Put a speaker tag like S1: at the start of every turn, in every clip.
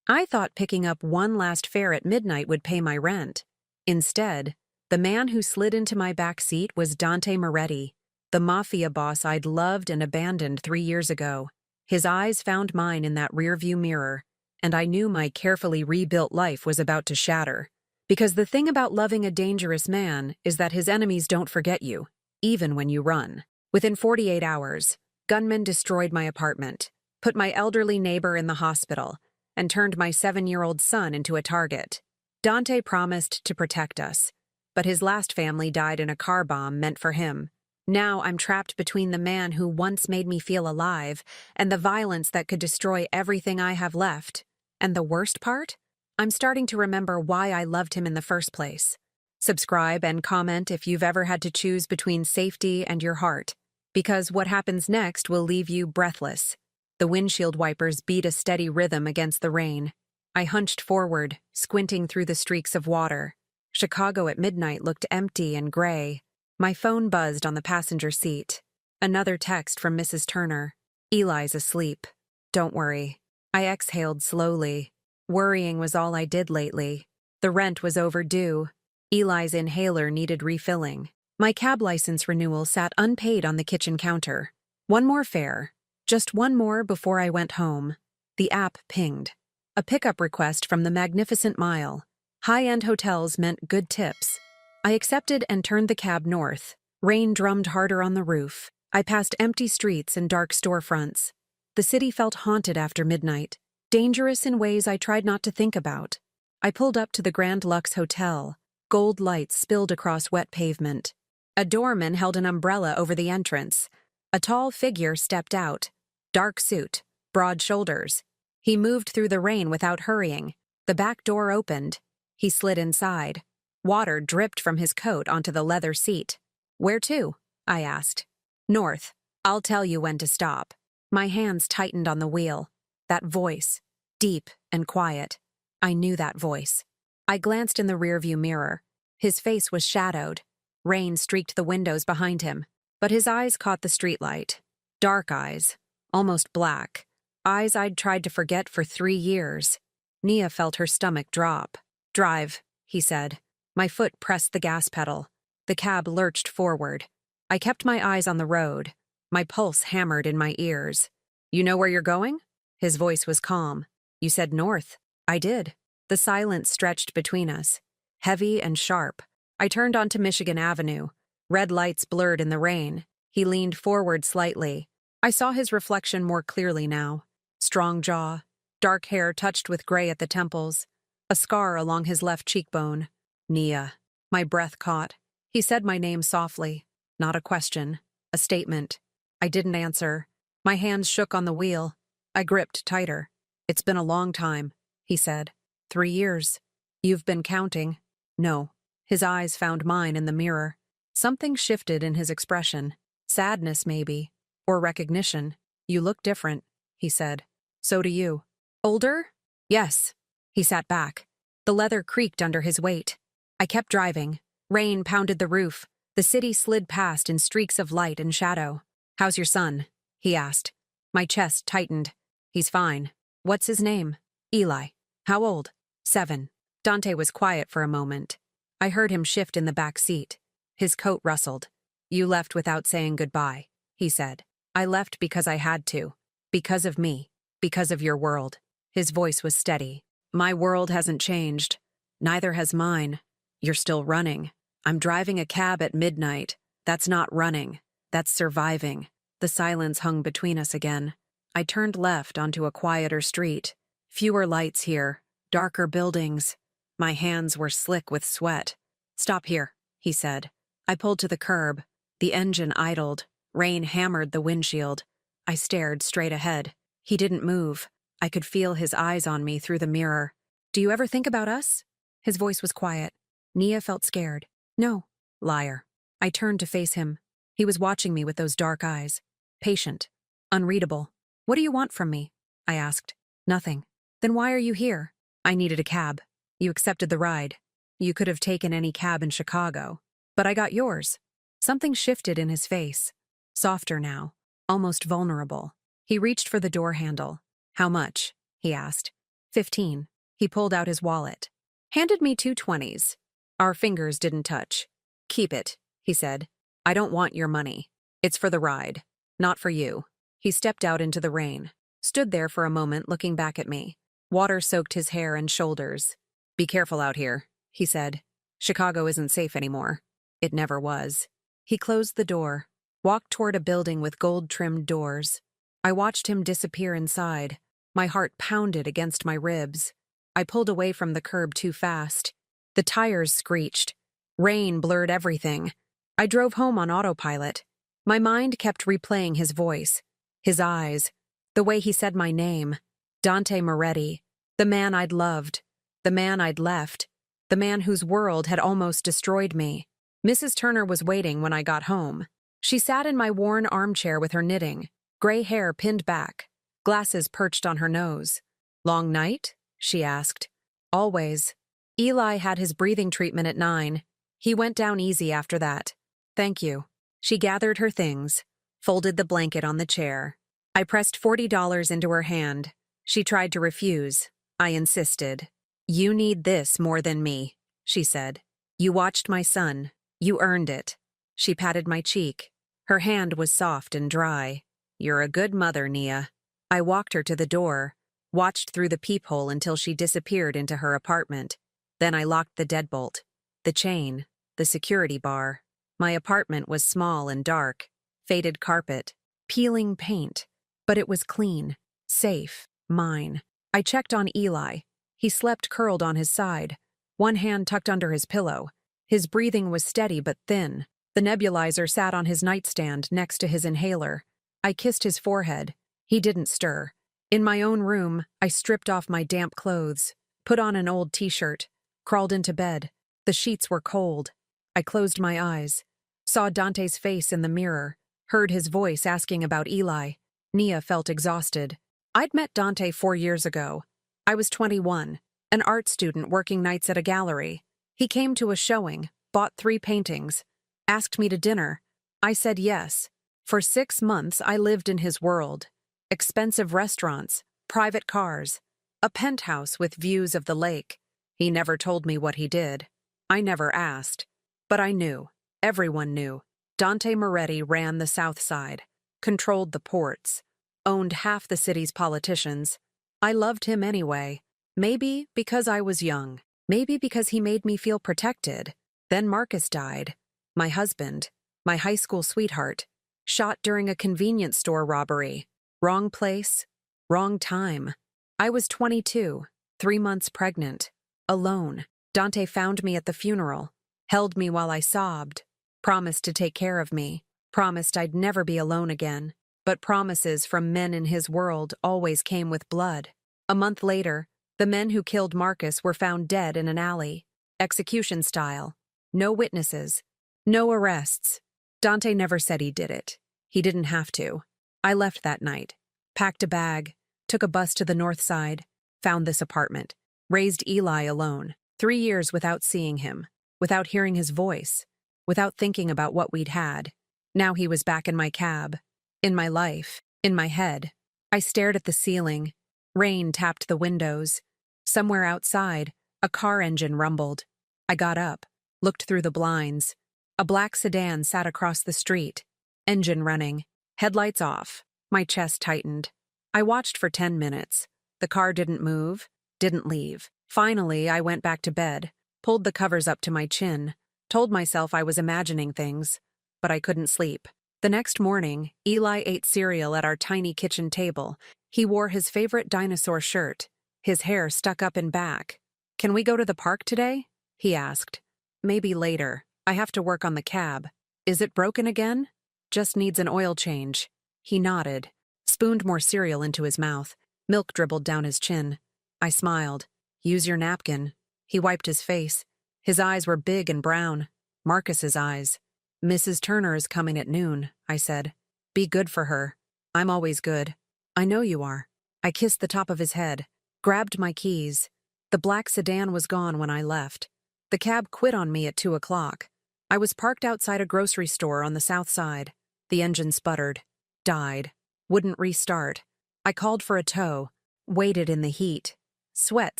S1: I thought picking up one last fare at midnight would pay my rent. Instead, the man who slid into my back seat was Dante Moretti, the Mafia boss I'd loved and abandoned 3 years ago. His eyes found mine in that rearview mirror, and I knew my carefully rebuilt life was about to shatter. Because the thing about loving a dangerous man is that his enemies don't forget you, even when you run. Within 48 hours, gunmen destroyed my apartment, put my elderly neighbor in the hospital, and turned my 7-year-old son into a target. Dante promised to protect us, but his last family died in a car bomb meant for him. Now I'm trapped between the man who once made me feel alive and the violence that could destroy everything I have left. And the worst part? I'm starting to remember why I loved him in the first place. Subscribe and comment if you've ever had to choose between safety and your heart, because what happens next will leave you breathless. The windshield wipers beat a steady rhythm against the rain. I hunched forward, squinting through the streaks of water. Chicago at midnight looked empty and gray. My phone buzzed on the passenger seat. Another text from Mrs. Turner. Eli's asleep. Don't worry. I exhaled slowly. Worrying was all I did lately. The rent was overdue. Eli's inhaler needed refilling. My cab license renewal sat unpaid on the kitchen counter. One more fare. Just one more before I went home. The app pinged. A pickup request from the Magnificent Mile. High-end hotels meant good tips. I accepted and turned the cab north. Rain drummed harder on the roof. I passed empty streets and dark storefronts. The city felt haunted after midnight, dangerous in ways I tried not to think about. I pulled up to the Grand Lux Hotel. Gold lights spilled across wet pavement. A doorman held an umbrella over the entrance. A tall figure stepped out. Dark suit, broad shoulders. He moved through the rain without hurrying. The back door opened. He slid inside. Water dripped from his coat onto the leather seat. Where to? I asked. North. I'll tell you when to stop. My hands tightened on the wheel. That voice, deep and quiet. I knew that voice. I glanced in the rearview mirror. His face was shadowed. Rain streaked the windows behind him, but his eyes caught the streetlight. Dark eyes, almost black. Eyes I'd tried to forget for 3 years. Nia felt her stomach drop. Drive, he said. My foot pressed the gas pedal. The cab lurched forward. I kept my eyes on the road. My pulse hammered in my ears. You know where you're going? His voice was calm. You said north. I did. The silence stretched between us, heavy and sharp. I turned onto Michigan Avenue. Red lights blurred in the rain. He leaned forward slightly. I saw his reflection more clearly now. Strong jaw, dark hair touched with gray at the temples, a scar along his left cheekbone. Nia. My breath caught. He said my name softly. Not a question, a statement. I didn't answer. My hands shook on the wheel. I gripped tighter. It's been a long time, he said. 3 years. You've been counting. No. His eyes found mine in the mirror. Something shifted in his expression. Sadness, maybe. Or recognition. You look different, he said. So do you. Older? Yes. He sat back. The leather creaked under his weight. I kept driving. Rain pounded the roof. The city slid past in streaks of light and shadow. How's your son? He asked. My chest tightened. He's fine. What's his name? Eli. How old? 7. Dante was quiet for a moment. I heard him shift in the back seat. His coat rustled. You left without saying goodbye, he said. I left because I had to. Because of me. Because of your world. His voice was steady. My world hasn't changed. Neither has mine. You're still running. I'm driving a cab at midnight. That's not running. That's surviving. The silence hung between us again. I turned left onto a quieter street. Fewer lights here. Darker buildings. My hands were slick with sweat. Stop here, he said. I pulled to the curb. The engine idled. Rain hammered the windshield. I stared straight ahead. He didn't move. I could feel his eyes on me through the mirror. Do you ever think about us? His voice was quiet. Nia felt scared. No. Liar. I turned to face him. He was watching me with those dark eyes. Patient. Unreadable. What do you want from me? I asked. Nothing. Then why are you here? I needed a cab. You accepted the ride. You could have taken any cab in Chicago. But I got yours. Something shifted in his face. Softer now. Almost vulnerable. He reached for the door handle. How much? He asked. 15. He pulled out his wallet. Handed me 2 20s. Our fingers didn't touch. Keep it, he said. I don't want your money. It's for the ride. Not for you. He stepped out into the rain. Stood there for a moment looking back at me. Water soaked his hair and shoulders. Be careful out here, he said. Chicago isn't safe anymore. It never was. He closed the door, walked toward a building with gold-trimmed doors. I watched him disappear inside. My heart pounded against my ribs. I pulled away from the curb too fast. The tires screeched. Rain blurred everything. I drove home on autopilot. My mind kept replaying his voice, his eyes, the way he said my name. Dante Moretti, the man I'd loved, the man I'd left, the man whose world had almost destroyed me. Mrs. Turner was waiting when I got home. She sat in my worn armchair with her knitting, gray hair pinned back, glasses perched on her nose. Long night? She asked. Always. Eli had his breathing treatment at 9. He went down easy after that. Thank you. She gathered her things, folded the blanket on the chair. I pressed $40 into her hand. She tried to refuse. I insisted. You need this more than me, she said. You watched my son. You earned it. She patted my cheek. Her hand was soft and dry. You're a good mother, Nia. I walked her to the door, watched through the peephole until she disappeared into her apartment. Then I locked the deadbolt, the chain, the security bar. My apartment was small and dark, faded carpet, peeling paint, but it was clean, safe, mine. I checked on Eli. He slept curled on his side, one hand tucked under his pillow. His breathing was steady but thin. The nebulizer sat on his nightstand next to his inhaler. I kissed his forehead. He didn't stir. In my own room, I stripped off my damp clothes, put on an old t-shirt, crawled into bed. The sheets were cold. I closed my eyes, saw Dante's face in the mirror, heard his voice asking about Eli. Nia felt exhausted. I'd met Dante 4 years ago. I was 21, an art student working nights at a gallery. He came to a showing, bought 3 paintings, asked me to dinner. I said yes. For 6 months, I lived in his world. Expensive restaurants, private cars, a penthouse with views of the lake. He never told me what he did. I never asked. But I knew. Everyone knew. Dante Moretti ran the South Side, controlled the ports, owned half the city's politicians. I loved him anyway. Maybe because I was young. Maybe because he made me feel protected. Then Marcus died. My husband, my high school sweetheart, shot during a convenience store robbery. Wrong place, wrong time. I was 22, 3 months pregnant, alone. Dante found me at the funeral, held me while I sobbed, promised to take care of me, promised I'd never be alone again. But promises from men in his world always came with blood. A month later, the men who killed Marcus were found dead in an alley, execution style. No witnesses, no arrests. Dante never said he did it. He didn't have to. I left that night, packed a bag, took a bus to the north side, found this apartment, raised Eli alone, 3 years without seeing him, without hearing his voice, without thinking about what we'd had. Now he was back in my cab, in my life, in my head. I stared at the ceiling. Rain tapped the windows. Somewhere outside, a car engine rumbled. I got up, looked through the blinds. A black sedan sat across the street, engine running, headlights off. My chest tightened. I watched for 10 minutes. The car didn't move, didn't leave. Finally, I went back to bed, pulled the covers up to my chin, told myself I was imagining things, but I couldn't sleep. The next morning, Eli ate cereal at our tiny kitchen table. He wore his favorite dinosaur shirt, his hair stuck up in back. Can we go to the park today? He asked. Maybe later. I have to work on the cab. Is it broken again? Just needs an oil change. He nodded, spooned more cereal into his mouth. Milk dribbled down his chin. I smiled. Use your napkin. He wiped his face. His eyes were big and brown. Marcus's eyes. Mrs. Turner is coming at noon, I said. Be good for her. I'm always good. I know you are. I kissed the top of his head, grabbed my keys. The black sedan was gone when I left. The cab quit on me at 2 o'clock. I was parked outside a grocery store on the south side. The engine sputtered, died, wouldn't restart. I called for a tow, waited in the heat. Sweat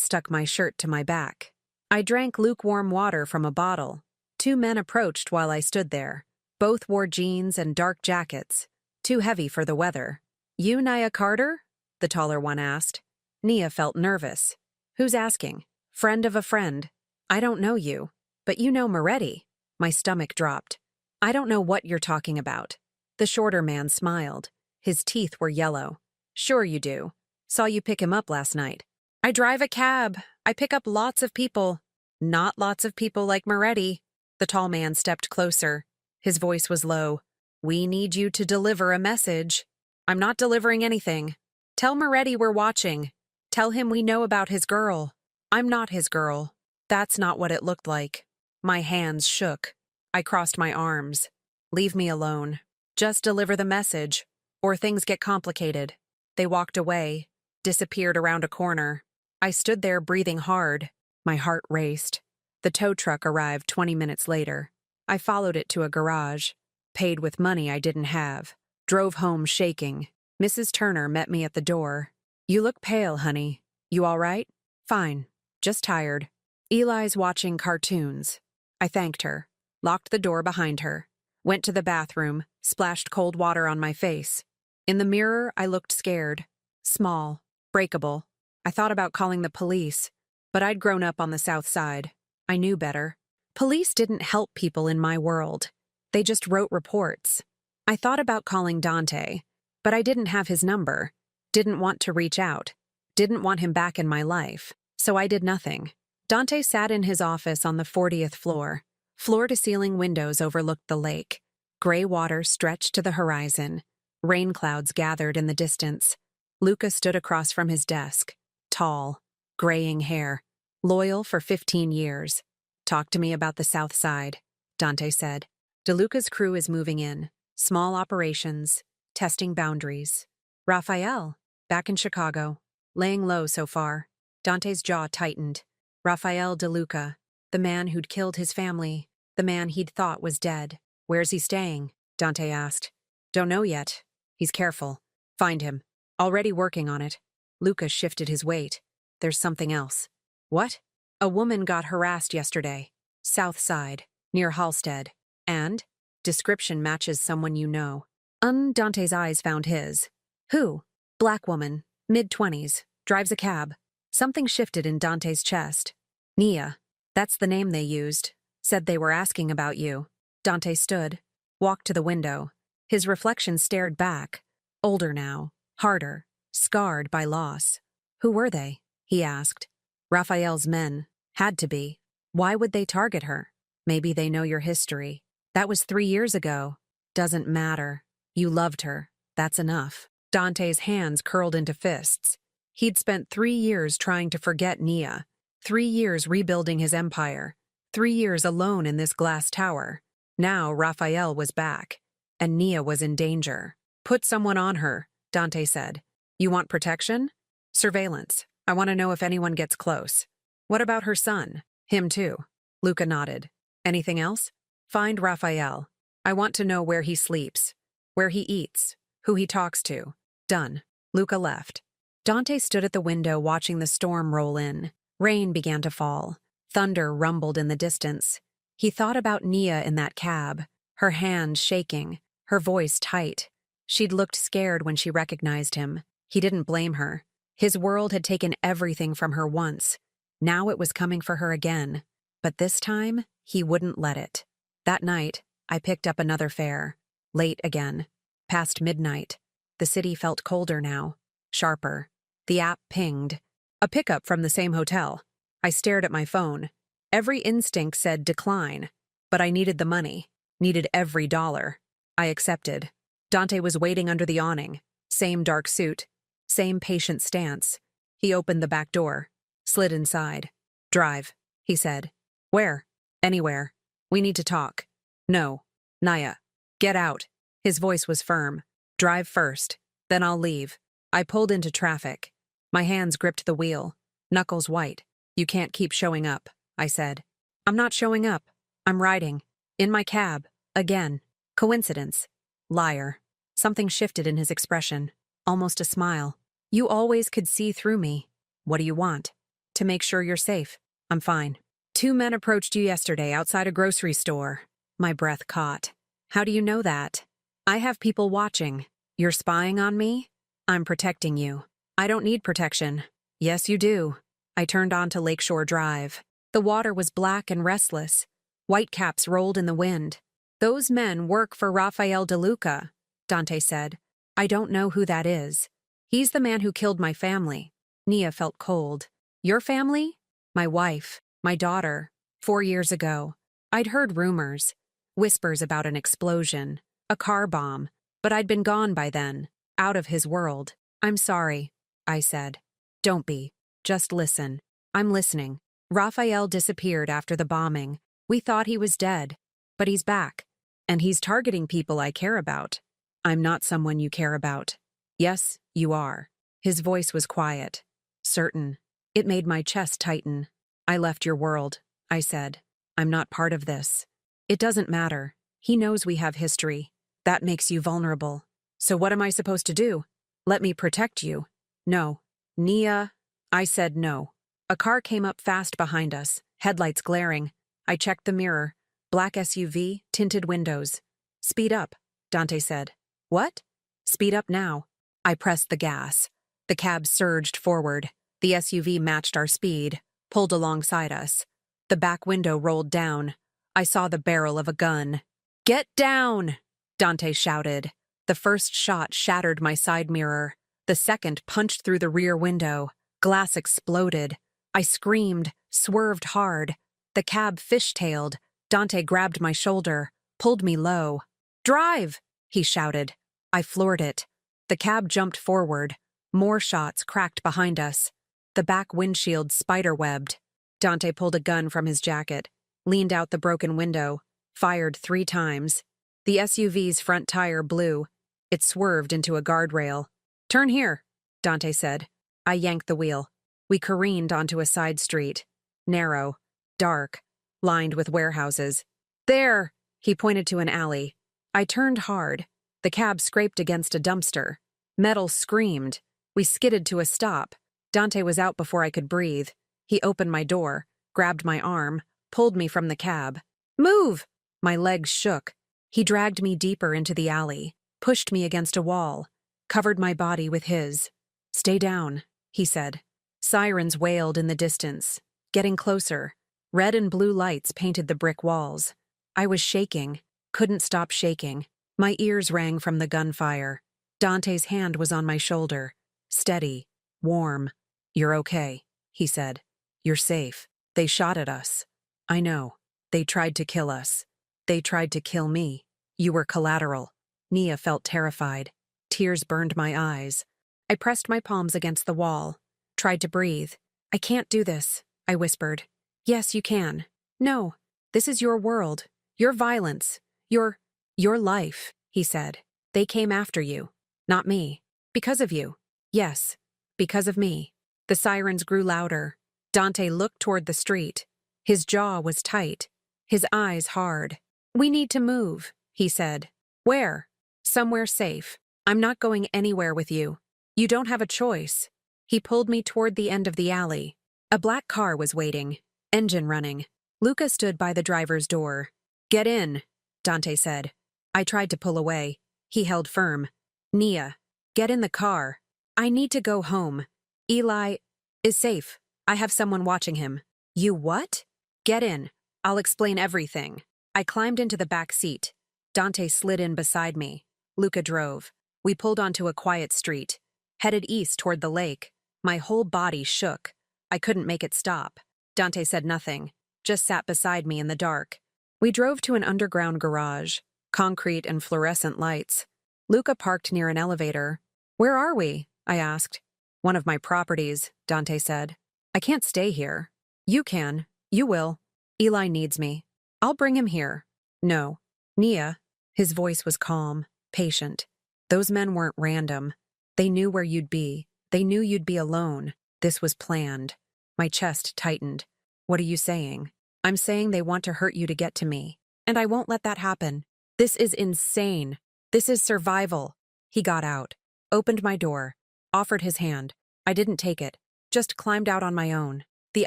S1: stuck my shirt to my back. I drank lukewarm water from a bottle. Two men approached while I stood there. Both wore jeans and dark jackets, too heavy for the weather. "You Nia Carter?" the taller one asked. Nia felt nervous. "Who's asking?" "Friend of a friend." "I don't know you. But you know Moretti." My stomach dropped. "I don't know what you're talking about." The shorter man smiled. His teeth were yellow. "Sure you do. Saw you pick him up last night." "I drive a cab. I pick up lots of people." "Not lots of people like Moretti." The tall man stepped closer. His voice was low. "We need you to deliver a message." "I'm not delivering anything." "Tell Moretti we're watching. Tell him we know about his girl." "I'm not his girl." That's not what it looked like. My hands shook. I crossed my arms. "Leave me alone. Just deliver the message, or things get complicated." They walked away, disappeared around a corner. I stood there breathing hard. My heart raced. The tow truck arrived 20 minutes later. I followed it to a garage, paid with money I didn't have, drove home shaking. Mrs. Turner met me at the door. "You look pale, honey. You all right?" "Fine. Just tired." "Eli's watching cartoons." I thanked her, locked the door behind her, went to the bathroom, splashed cold water on my face. In the mirror, I looked scared, small, breakable. I thought about calling the police, but I'd grown up on the South Side. I knew better. Police didn't help people in my world. They just wrote reports. I thought about calling Dante, but I didn't have his number, didn't want to reach out, didn't want him back in my life, so I did nothing. Dante sat in his office on the 40th floor. Floor-to-ceiling windows overlooked the lake. Gray water stretched to the horizon. Rain clouds gathered in the distance. Luca stood across from his desk, tall, graying hair, loyal for 15 years. "Talk to me about the South Side," Dante said. "DeLuca's crew is moving in. Small operations, testing boundaries. Raphael, back in Chicago, laying low so far." Dante's jaw tightened. Raphael DeLuca, the man who'd killed his family, the man he'd thought was dead. "Where's he staying?" Dante asked. "Don't know yet. He's careful. Find him. Already working on it." Luca shifted his weight. "There's something else." "What?" "A woman got harassed yesterday. South Side, near Halstead. And? Description matches someone you know." Dante's eyes found his. "Who?" "Black woman, mid-20s, drives a cab." Something shifted in Dante's chest. "Nia. That's the name they used. Said they were asking about you." Dante stood, walked to the window. His reflection stared back. Older now, harder, scarred by loss. "Who were they?" he asked. "Raphael's men. Had to be. Why would they target her?" "Maybe they know your history." "That was 3 years ago." "Doesn't matter. You loved her. That's enough." Dante's hands curled into fists. He'd spent 3 years trying to forget Nia, 3 years rebuilding his empire, 3 years alone in this glass tower. Now Raphael was back, and Nia was in danger. "Put someone on her," Dante said. "You want protection?" "Surveillance. I want to know if anyone gets close." "What about her son?" "Him too." Luca nodded. "Anything else?" "Find Raphael. I want to know where he sleeps, where he eats, who he talks to." "Done." Luca left. Dante stood at the window watching the storm roll in. Rain began to fall. Thunder rumbled in the distance. He thought about Nia in that cab, her hands shaking, her voice tight. She'd looked scared when she recognized him. He didn't blame her. His world had taken everything from her once. Now it was coming for her again. But this time, he wouldn't let it. That night, I picked up another fare. Late again. Past midnight. The city felt colder now. Sharper. The app pinged. A pickup from the same hotel. I stared at my phone. Every instinct said decline. But I needed the money. Needed every dollar. I accepted. Dante was waiting under the awning. Same dark suit. Same patient stance. He opened the back door. Slid inside. "Drive," he said. "Where?" "Anywhere. We need to talk." "No. Nia. Get out." His voice was firm. "Drive first. Then I'll leave." I pulled into traffic. My hands gripped the wheel, knuckles white. "You can't keep showing up," I said. "I'm not showing up. I'm riding. In my cab. Again. Coincidence." Liar. Something shifted in his expression. Almost a smile. "You always could see through me." "What do you want?" To make sure you're safe. I'm fine. 2 men approached you yesterday outside a grocery store. My breath caught. How do you know that? I have people watching. You're spying on me? I'm protecting you. I don't need protection. Yes, you do. I turned onto Lakeshore Drive. The water was black and restless. Whitecaps rolled in the wind. Those men work for Rafael DeLuca, Dante said. I don't know who that is. He's the man who killed my family. Nia felt cold. Your family? My wife, my daughter. 4 years ago. I'd heard rumors. Whispers about an explosion. A car bomb. But I'd been gone by then. Out of his world. I'm sorry, I said. Don't be. Just listen. I'm listening. Rafael disappeared after the bombing. We thought he was dead. But he's back. And he's targeting people I care about. I'm not someone you care about. Yes, you are. His voice was quiet. Certain. It made my chest tighten. I left your world, I said. I'm not part of this. It doesn't matter. He knows we have history. That makes you vulnerable. So what am I supposed to do? Let me protect you. No. Nia. I said no. A car came up fast behind us, headlights glaring. I checked the mirror. Black SUV, tinted windows. Speed up, Dante said. What? Speed up now. I pressed the gas. The cab surged forward. The SUV matched our speed, pulled alongside us. The back window rolled down. I saw the barrel of a gun. Get down! Dante shouted. The first shot shattered my side mirror. The second punched through the rear window. Glass exploded. I screamed, swerved hard. The cab fishtailed. Dante grabbed my shoulder, pulled me low. Drive! He shouted. I floored it. The cab jumped forward. More shots cracked behind us. The back windshield spiderwebbed. Dante pulled a gun from his jacket, leaned out the broken window, fired 3 times. The SUV's front tire blew. It swerved into a guardrail. Turn here, Dante said. I yanked the wheel. We careened onto a side street. Narrow, dark, lined with warehouses. There! He pointed to an alley. I turned hard. The cab scraped against a dumpster. Metal screamed. We skidded to a stop. Dante was out before I could breathe. He opened my door, grabbed my arm, pulled me from the cab. Move! My legs shook. He dragged me deeper into the alley, pushed me against a wall, covered my body with his. Stay down, he said. Sirens wailed in the distance, getting closer. Red and blue lights painted the brick walls. I was shaking, couldn't stop shaking. My ears rang from the gunfire. Dante's hand was on my shoulder. Steady, warm. You're okay, he said. You're safe. They shot at us. I know. They tried to kill us. They tried to kill me. You were collateral. Nia felt terrified. Tears burned my eyes. I pressed my palms against the wall, tried to breathe. I can't do this, I whispered. Yes, you can. No, this is your world, your violence, your life, he said. They came after you, not me. Because of you. Yes, because of me. The sirens grew louder. Dante looked toward the street. His jaw was tight, his eyes hard. We need to move, he said. Where? Somewhere safe. I'm not going anywhere with you. You don't have a choice. He pulled me toward the end of the alley. A black car was waiting, engine running. Luca stood by the driver's door. Get in, Dante said. I tried to pull away. He held firm. Nia, get in the car. I need to go home. Eli is safe. I have someone watching him. You what? Get in. I'll explain everything. I climbed into the back seat. Dante slid in beside me. Luca drove. We pulled onto a quiet street, headed east toward the lake. My whole body shook. I couldn't make it stop. Dante said nothing, just sat beside me in the dark. We drove to an underground garage, concrete and fluorescent lights. Luca parked near an elevator. Where are we? I asked. One of my properties, Dante said. I can't stay here. You can. You will. Eli needs me. I'll bring him here. No. Nia. His voice was calm, patient. Those men weren't random. They knew where you'd be. They knew you'd be alone. This was planned. My chest tightened. What are you saying? I'm saying they want to hurt you to get to me. And I won't let that happen. This is insane. This is survival. He got out, opened my door, offered his hand. I didn't take it, just climbed out on my own. The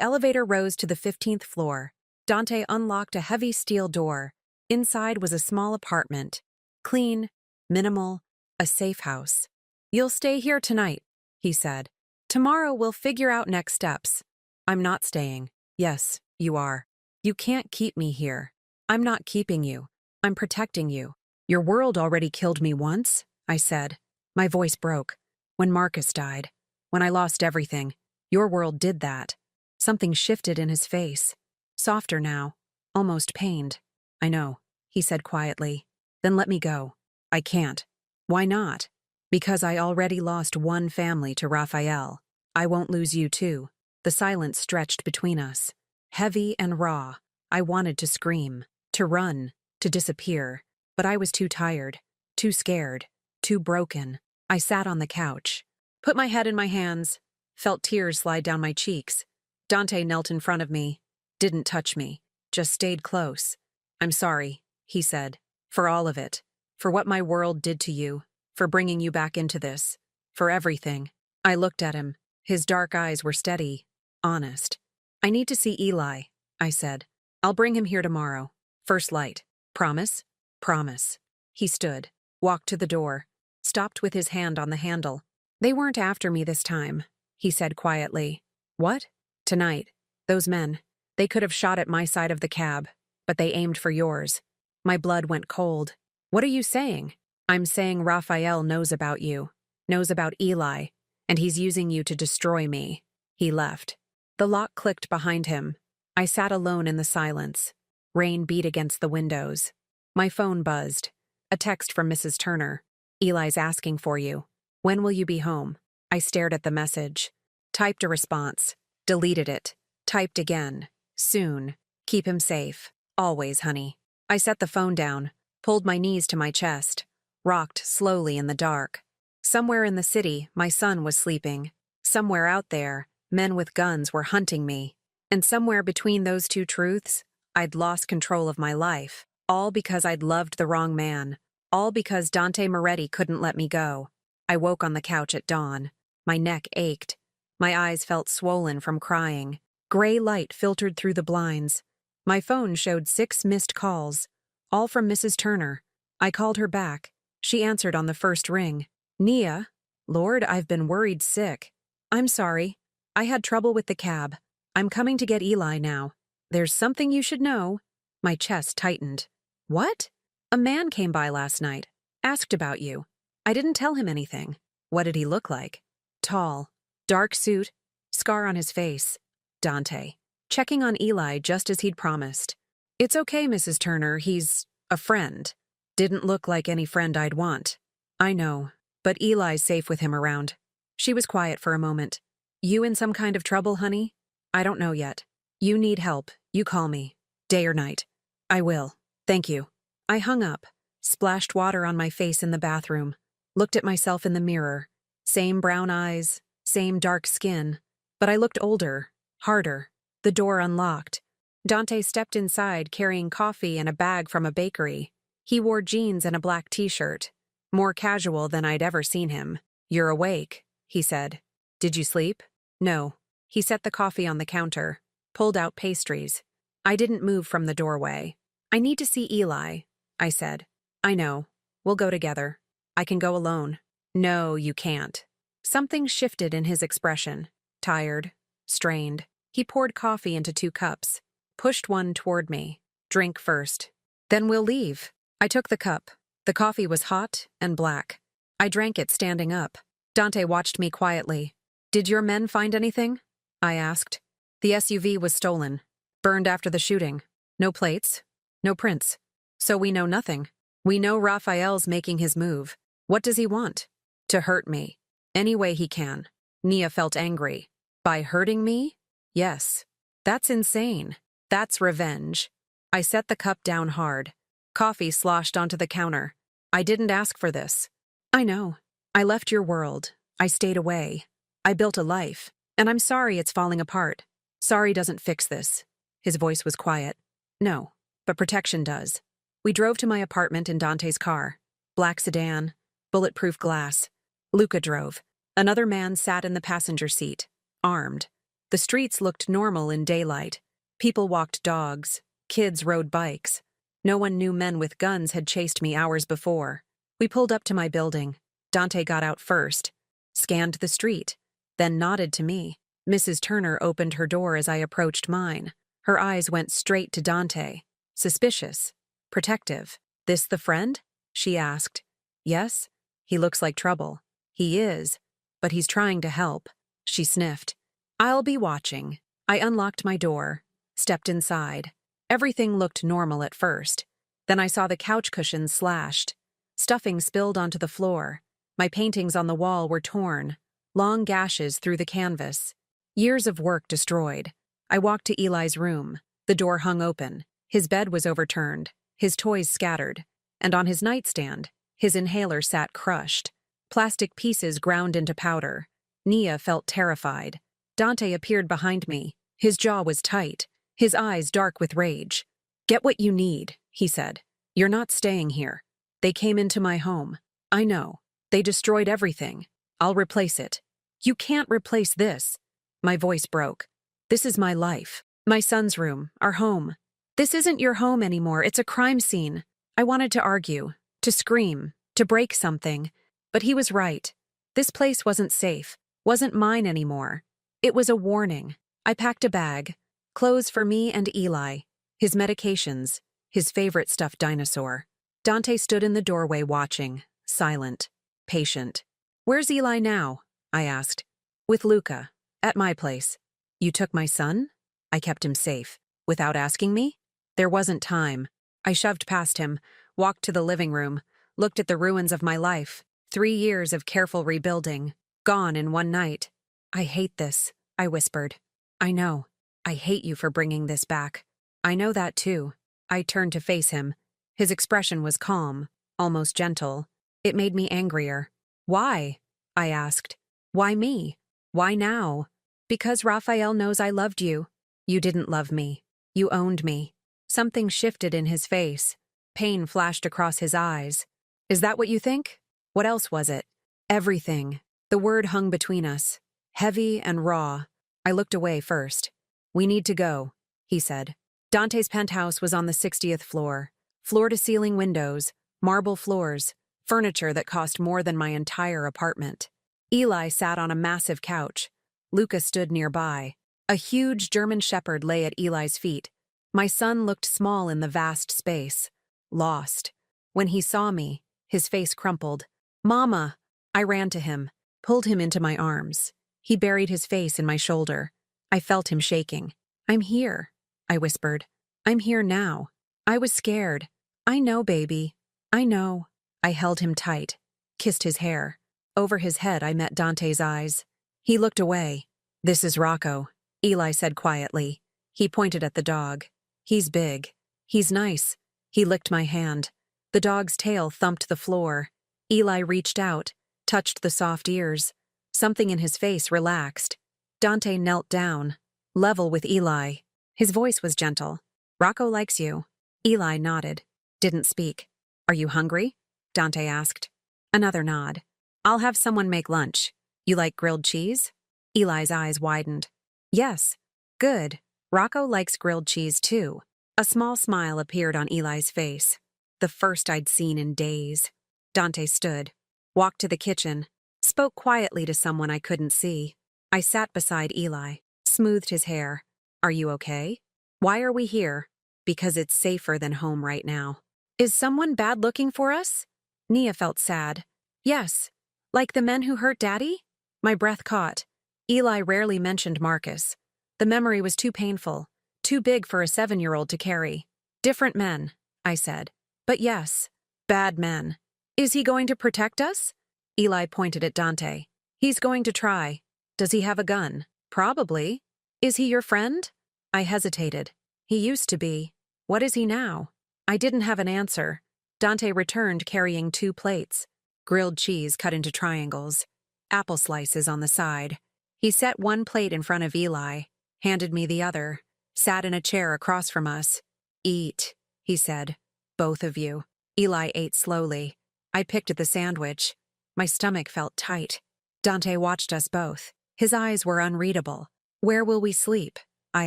S1: elevator rose to the 15th floor. Dante unlocked a heavy steel door. Inside was a small apartment. Clean, minimal, a safe house. "You'll stay here tonight," he said. "Tomorrow we'll figure out next steps." "I'm not staying." "Yes, you are. You can't keep me here." "I'm not keeping you. I'm protecting you." "Your world already killed me once," I said. My voice broke. "When Marcus died. When I lost everything. Your world did that." Something shifted in his face. Softer now, almost pained. "I know," he said quietly. "Then let me go." "I can't." "Why not?" "Because I already lost one family to Raphael. I won't lose you too." The silence stretched between us. Heavy and raw. I wanted to scream, to run, to disappear. But I was too tired, too scared, too broken. I sat on the couch, put my head in my hands, felt tears slide down my cheeks. Dante knelt in front of me, didn't touch me, just stayed close. "I'm sorry," he said, "for all of it. For what my world did to you, for bringing you back into this, for everything." I looked at him. His dark eyes were steady, honest. "I need to see Eli," I said. "I'll bring him here tomorrow. First light. Promise?" "Promise." He stood, walked to the door, stopped with his hand on the handle. "They weren't after me this time," he said quietly. "What?" "Tonight. Those men. They could have shot at my side of the cab, but they aimed for yours." My blood went cold. "What are you saying?" "I'm saying Raphael knows about you, knows about Eli, and he's using you to destroy me." He left. The lock clicked behind him. I sat alone in the silence. Rain beat against the windows. My phone buzzed. A text from Mrs. Turner. "Eli's asking for you. When will you be home?" I stared at the message. Typed a response. Deleted it. Typed again. "Soon. Keep him safe. Always, honey." I set the phone down, pulled my knees to my chest, rocked slowly in the dark. Somewhere in the city, my son was sleeping. Somewhere out there, men with guns were hunting me. And somewhere between those two truths, I'd lost control of my life. All because I'd loved the wrong man. All because Dante Moretti couldn't let me go. I woke on the couch at dawn. My neck ached. My eyes felt swollen from crying. Gray light filtered through the blinds. My phone showed 6 missed calls, all from Mrs. Turner. I called her back. She answered on the first ring. "Nia? Lord, I've been worried sick. I'm sorry. I had trouble with the cab. I'm coming to get Eli now. There's something you should know." My chest tightened. "What?" "A man came by last night. Asked about you. I didn't tell him anything." "What did he look like?" "Tall. Dark suit. Scar on his face." Dante. Checking on Eli just as he'd promised. "It's okay, Mrs. Turner. He's a friend." "Didn't look like any friend I'd want." "I know. But Eli's safe with him around." She was quiet for a moment. "You in some kind of trouble, honey?" "I don't know yet. You need help. You call me. Day or night." "I will. Thank you." I hung up, splashed water on my face in the bathroom, looked at myself in the mirror. Same brown eyes, same dark skin. But I looked older, harder. The door unlocked. Dante stepped inside carrying coffee and a bag from a bakery. He wore jeans and a black t-shirt. More casual than I'd ever seen him. "You're awake," he said. "Did you sleep?" "No." He set the coffee on the counter, pulled out pastries. I didn't move from the doorway. "I need to see Eli," I said. "I know. We'll go together. I can go alone." "No, you can't." Something shifted in his expression. Tired, strained. He poured coffee into 2 cups, pushed one toward me. "Drink first. Then we'll leave." I took the cup. The coffee was hot and black. I drank it standing up. Dante watched me quietly. "Did your men find anything?" I asked. "The SUV was stolen. Burned after the shooting. No plates. No prints. So we know nothing. We know Raphael's making his move. What does he want?" "To hurt me. Any way he can." Nia felt angry. "By hurting me?" "Yes. That's insane. That's revenge." I set the cup down hard. Coffee sloshed onto the counter. "I didn't ask for this." "I know. I left your world. I stayed away. I built a life. And I'm sorry it's falling apart. Sorry doesn't fix this." His voice was quiet. "No, but protection does." We drove to my apartment in Dante's car. Black sedan, bulletproof glass. Luca drove. Another man sat in the passenger seat, armed. The streets looked normal in daylight. People walked dogs. Kids rode bikes. No one knew men with guns had chased me hours before. We pulled up to my building. Dante got out first, scanned the street, then nodded to me. Mrs. Turner opened her door as I approached mine. Her eyes went straight to Dante. Suspicious. Protective. "This the friend?" she asked. "Yes. He looks like trouble." "He is, but he's trying to help," she sniffed. "I'll be watching." I unlocked my door, stepped inside. Everything looked normal at first. Then I saw the couch cushions slashed. Stuffing spilled onto the floor. My paintings on the wall were torn, long gashes through the canvas. Years of work destroyed. I walked to Eli's room. The door hung open. His bed was overturned, his toys scattered, and on his nightstand, his inhaler sat crushed. Plastic pieces ground into powder. Nia felt terrified. Dante appeared behind me. His jaw was tight, his eyes dark with rage. "Get what you need," he said. "You're not staying here. They came into my home. I know. They destroyed everything. I'll replace it." "You can't replace this." My voice broke. "This is my life. My son's room, our home. This isn't your home anymore. It's a crime scene." I wanted to argue, to scream, to break something. But he was right. This place wasn't safe, wasn't mine anymore. It was a warning. I packed a bag. Clothes for me and Eli. His medications. His favorite stuffed dinosaur. Dante stood in the doorway watching, silent, patient. "Where's Eli now?" I asked. "With Luca. At my place." "You took my son?" "I kept him safe. Without asking me?" There wasn't time. I shoved past him, walked to the living room, looked at the ruins of my life. 3 years of careful rebuilding, gone in one night. "I hate this," I whispered. "I know. I hate you for bringing this back." "I know that too." I turned to face him. His expression was calm, almost gentle. It made me angrier. "Why?" I asked. "Why me? Why now?" "Because Raphael knows I loved you." "You didn't love me. You owned me." Something shifted in his face. Pain flashed across his eyes. "Is that what you think?" "What else was it?" "Everything." The word hung between us, heavy and raw. I looked away first. "We need to go," he said. Dante's penthouse was on the 60th floor. Floor-to-ceiling windows, marble floors, furniture that cost more than my entire apartment. Eli sat on a massive couch. Luca stood nearby. A huge German shepherd lay at Eli's feet. My son looked small in the vast space. Lost. When he saw me, his face crumpled. "Mama!" I ran to him, pulled him into my arms. He buried his face in my shoulder. I felt him shaking. "I'm here," I whispered. "I'm here now." I was scared. "I know, baby. I know." I held him tight, kissed his hair. Over his head, I met Dante's eyes. He looked away. "This is Rocco," Eli said quietly. He pointed at the dog. "He's big. He's nice." He licked my hand. The dog's tail thumped the floor. Eli reached out, touched the soft ears. Something in his face relaxed. Dante knelt down, level with Eli. His voice was gentle. "Rocco likes you." Eli nodded, didn't speak. "Are you hungry?" Dante asked. Another nod. "I'll have someone make lunch. You like grilled cheese?" Eli's eyes widened. "Yes." "Good. Rocco likes grilled cheese too." A small smile appeared on Eli's face. The first I'd seen in days. Dante stood, walked to the kitchen, spoke quietly to someone I couldn't see. I sat beside Eli, smoothed his hair. "Are you okay?" "Why are we here?" "Because it's safer than home right now." "Is someone bad looking for us?" Nia felt sad. "Yes. Like the men who hurt Daddy?" My breath caught. Eli rarely mentioned Marcus. The memory was too painful, too big for a 7-year-old to carry. "Different men," I said. "But yes, bad men." "Is he going to protect us?" Eli pointed at Dante. "He's going to try." "Does he have a gun?" "Probably." "Is he your friend?" I hesitated. "He used to be." "What is he now?" I didn't have an answer. Dante returned carrying 2 plates. Grilled cheese cut into triangles. Apple slices on the side. He set one plate in front of Eli, handed me the other, sat in a chair across from us. "Eat," he said. "Both of you." Eli ate slowly. I picked at the sandwich. My stomach felt tight. Dante watched us both. His eyes were unreadable. Where will we sleep? I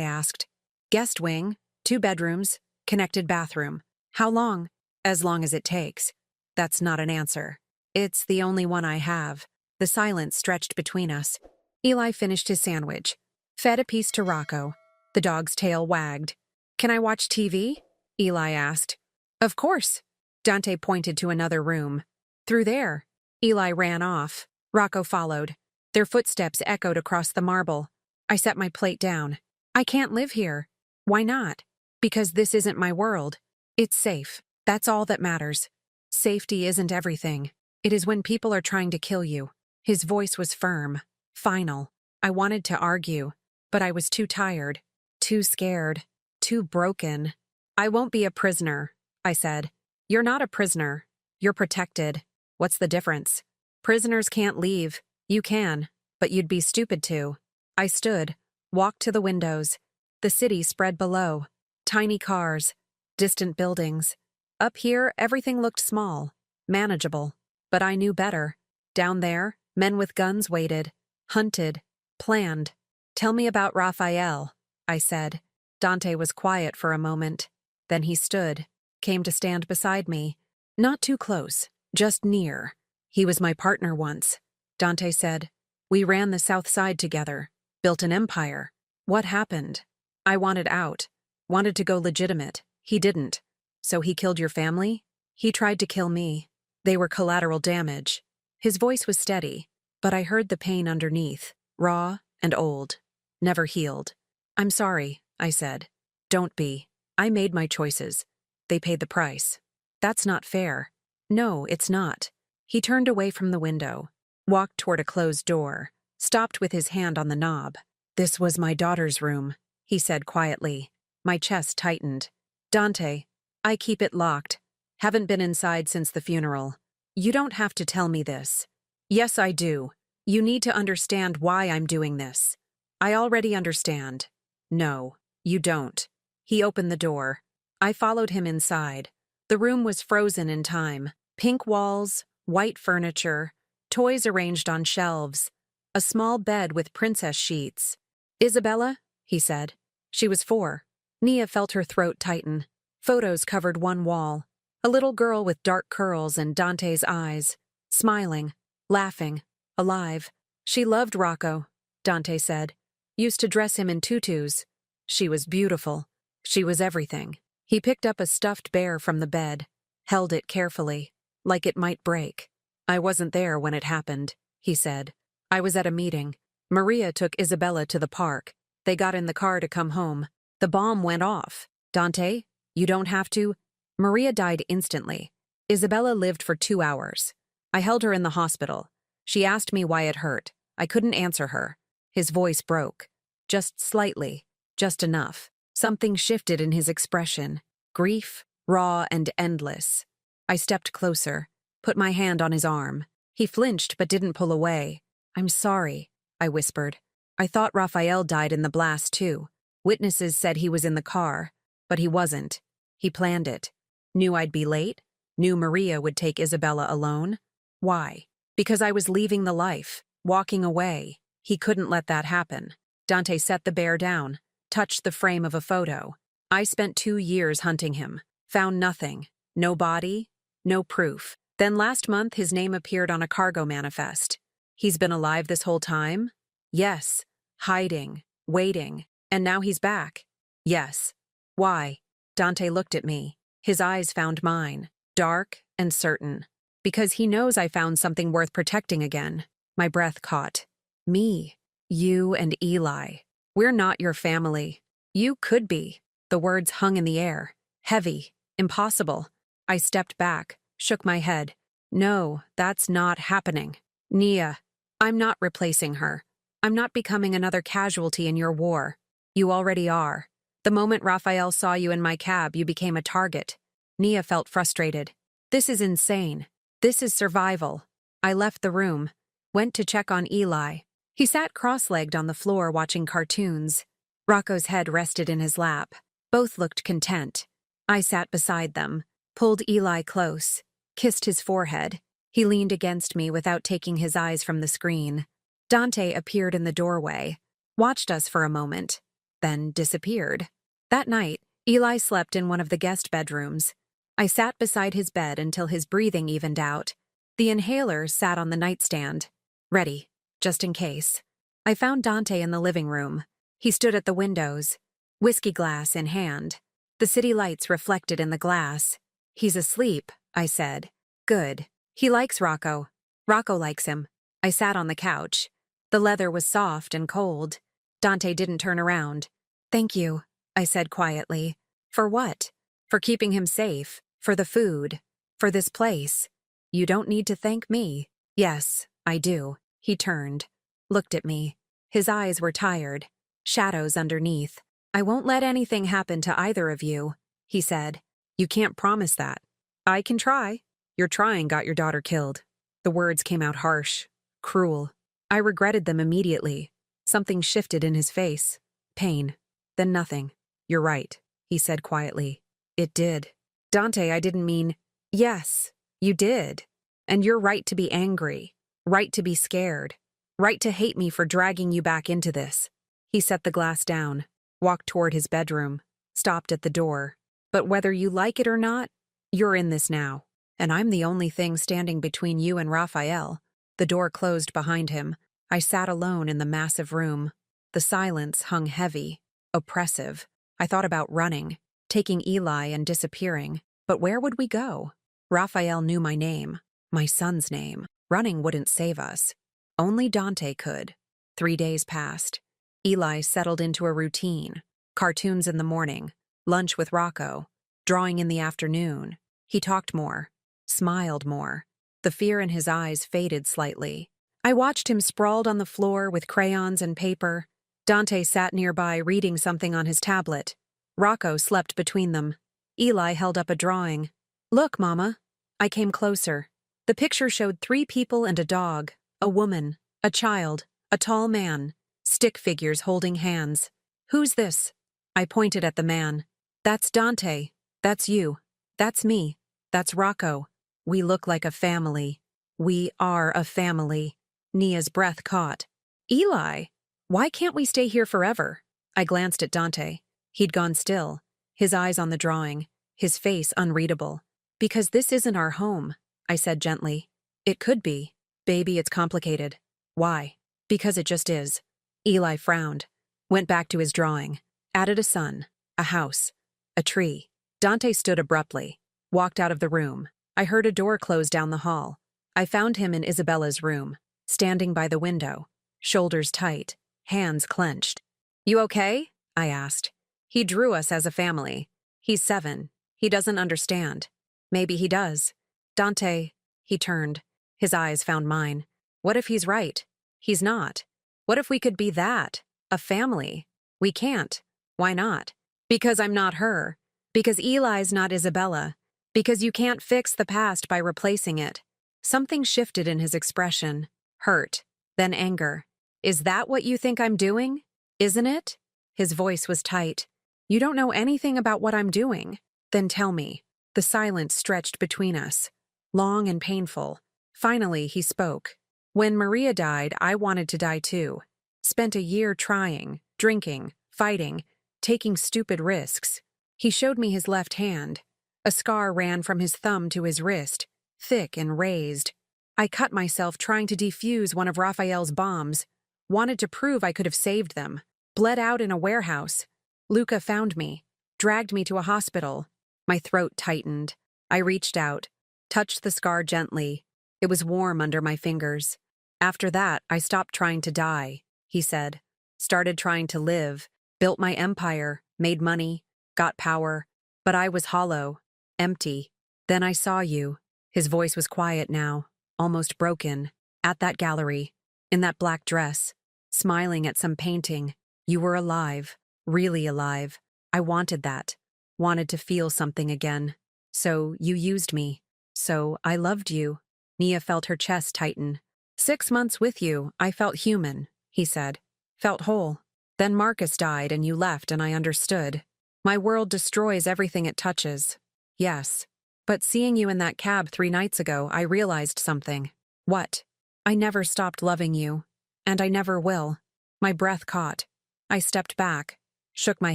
S1: asked. Guest wing, 2 bedrooms, connected bathroom. How long? As long as it takes. That's not an answer. It's the only one I have. The silence stretched between us. Eli finished his sandwich, fed a piece to Rocco. The dog's tail wagged. Can I watch TV? Eli asked. Of course. Dante pointed to another room. Through there. Eli ran off. Rocco followed. Their footsteps echoed across the marble. I set my plate down. I can't live here. Why not? Because this isn't my world. It's safe. That's all that matters. Safety isn't everything. It is when people are trying to kill you. His voice was firm, final. I wanted to argue, but I was too tired, too scared, too broken. I won't be a prisoner, I said. You're not a prisoner. You're protected. What's the difference? Prisoners can't leave. You can, but you'd be stupid to. I stood, walked to the windows. The city spread below. Tiny cars, distant buildings. Up here, everything looked small, manageable. But I knew better. Down there, men with guns waited, hunted, planned. Tell me about Raphael, I said. Dante was quiet for a moment. Then he stood, came to stand beside me. Not too close, just near. He was my partner once. Dante said, we ran the South Side together, built an empire. What happened? I wanted out, wanted to go legitimate. He didn't. So he killed your family? He tried to kill me. They were collateral damage. His voice was steady, but I heard the pain underneath, raw and old, never healed. I'm sorry, I said. Don't be. I made my choices. They paid the price. That's not fair. No, it's not. He turned away from the window, walked toward a closed door, stopped with his hand on the knob. This was my daughter's room, he said quietly. My chest tightened. Dante, I keep it locked. Haven't been inside since the funeral. You don't have to tell me this. Yes, I do. You need to understand why I'm doing this. I already understand. No, you don't. He opened the door. I followed him inside. The room was frozen in time. Pink walls, white furniture, toys arranged on shelves, a small bed with princess sheets. Isabella? He said. She was 4. Nia felt her throat tighten. Photos covered one wall. A little girl with dark curls and Dante's eyes, smiling, laughing, alive. She loved Rocco, Dante said. Used to dress him in tutus. She was beautiful. She was everything. He picked up a stuffed bear from the bed, held it carefully, like it might break. I wasn't there when it happened, he said. I was at a meeting. Maria took Isabella to the park. They got in the car to come home. The bomb went off. Dante, you don't have to. Maria died instantly. Isabella lived for 2 hours. I held her in the hospital. She asked me why it hurt. I couldn't answer her. His voice broke. Just slightly. Just enough. Something shifted in his expression. Grief, raw and endless. I stepped closer, put my hand on his arm. He flinched but didn't pull away. I'm sorry, I whispered. I thought Raphael died in the blast too. Witnesses said he was in the car, but he wasn't. He planned it. Knew I'd be late. Knew Maria would take Isabella alone. Why? Because I was leaving the life, walking away. He couldn't let that happen. Dante set the bear down, touched the frame of a photo. I spent 2 years hunting him. Found nothing. No body, no proof. Then last month his name appeared on a cargo manifest. He's been alive this whole time? Yes. Hiding, waiting. And now he's back. Yes. Why? Dante looked at me. His eyes found mine, dark and certain. Because he knows I found something worth protecting again. My breath caught. Me. You and Eli. We're not your family. You could be. The words hung in the air. Heavy. Impossible. I stepped back, shook my head. No, that's not happening. Nia, I'm not replacing her. I'm not becoming another casualty in your war. You already are. The moment Raphael saw you in my cab, you became a target. Nia felt frustrated. This is insane. This is survival. I left the room, went to check on Eli. He sat cross-legged on the floor watching cartoons. Rocco's head rested in his lap. Both looked content. I sat beside them, pulled Eli close, kissed his forehead. He leaned against me without taking his eyes from the screen. Dante appeared in the doorway. watched us for a moment, then disappeared. That night, Eli slept in one of the guest bedrooms. I sat beside his bed until his breathing evened out. The inhaler sat on the nightstand, ready, just in case. I found Dante in the living room. He stood at the windows, whiskey glass in hand. The city lights reflected in the glass. "He's asleep," I said. "Good. He likes Rocco. Rocco likes him." I sat on the couch. The leather was soft and cold. Dante didn't turn around. "Thank you," I said quietly. "For what?" "For keeping him safe. For the food. For this place." "You don't need to thank me." "Yes, I do." He turned, looked at me. His eyes were tired, shadows underneath. "I won't let anything happen to either of you," he said. "You can't promise that." "I can try." "Your trying got your daughter killed." The words came out harsh, cruel. I regretted them immediately. Something shifted in his face. Pain. Then nothing. "You're right," he said quietly. "It did." "Dante, I didn't mean—" "Yes, you did. And you're right to be angry. Right to be scared. Right to hate me for dragging you back into this." He set the glass down, walked toward his bedroom, stopped at the door. "But whether you like it or not, you're in this now. And I'm the only thing standing between you and Raphael." The door closed behind him. I sat alone in the massive room. The silence hung heavy, oppressive. I thought about running, taking Eli and disappearing. But where would we go? Raphael knew my name, my son's name. Running wouldn't save us. Only Dante could. 3 days passed. Eli settled into a routine. Cartoons in the morning, lunch with Rocco, drawing in the afternoon. He talked more, smiled more. The fear in his eyes faded slightly. I watched him sprawled on the floor with crayons and paper. Dante sat nearby reading something on his tablet. Rocco slept between them. Eli held up a drawing. "Look, Mama." I came closer. The picture showed 3 people and a dog, a woman, a child, a tall man, stick figures holding hands. "Who's this?" I pointed at the man. "That's Dante. That's you. That's me. That's Rocco. We look like a family. We are a family." Nia's breath caught. "Eli, why can't we stay here forever?" I glanced at Dante. He'd gone still, his eyes on the drawing, his face unreadable. "Because this isn't our home," I said gently. "It could be. Baby, it's complicated." "Why?" "Because it just is." Eli frowned, went back to his drawing, added a sun, a house, a tree. Dante stood abruptly, walked out of the room. I heard a door close down the hall. I found him in Isabella's room, standing by the window, shoulders tight, hands clenched. "You okay?" I asked. "He drew us as a family. He's 7. He doesn't understand." "Maybe he does." "Dante," he turned. His eyes found mine. "What if he's right? He's not. What if we could be that? A family? We can't. Why not?" "Because I'm not her. Because Eli's not Isabella. Because you can't fix the past by replacing it." Something shifted in his expression. Hurt, then anger. "Is that what you think I'm doing? Isn't it?" His voice was tight. "You don't know anything about what I'm doing. Then tell me." The silence stretched between us, long and painful. Finally, he spoke. "When Maria died, I wanted to die too. Spent a year trying, drinking, fighting, taking stupid risks." He showed me his left hand. A scar ran from his thumb to his wrist, thick and raised. I cut myself trying to defuse one of Raphael's bombs. Wanted to prove I could have saved them. Bled out in a warehouse. Luca found me, dragged me to a hospital. My throat tightened. I reached out, touched the scar gently. It was warm under my fingers. "After that, I stopped trying to die," he said. "Started trying to live. Built my empire, made money, got power. But I was hollow, empty. Then I saw you." His voice was quiet now, almost broken. "At that gallery, in that black dress, smiling at some painting. You were alive, really alive. I wanted that. Wanted to feel something again. So you used me. So I loved you." Nia felt her chest tighten. 6 months with you, I felt human," he said. "Felt whole. Then Marcus died and you left and I understood. My world destroys everything it touches. Yes. But seeing you in that cab 3 nights ago, I realized something." "What?" "I never stopped loving you. And I never will." My breath caught. I stepped back, shook my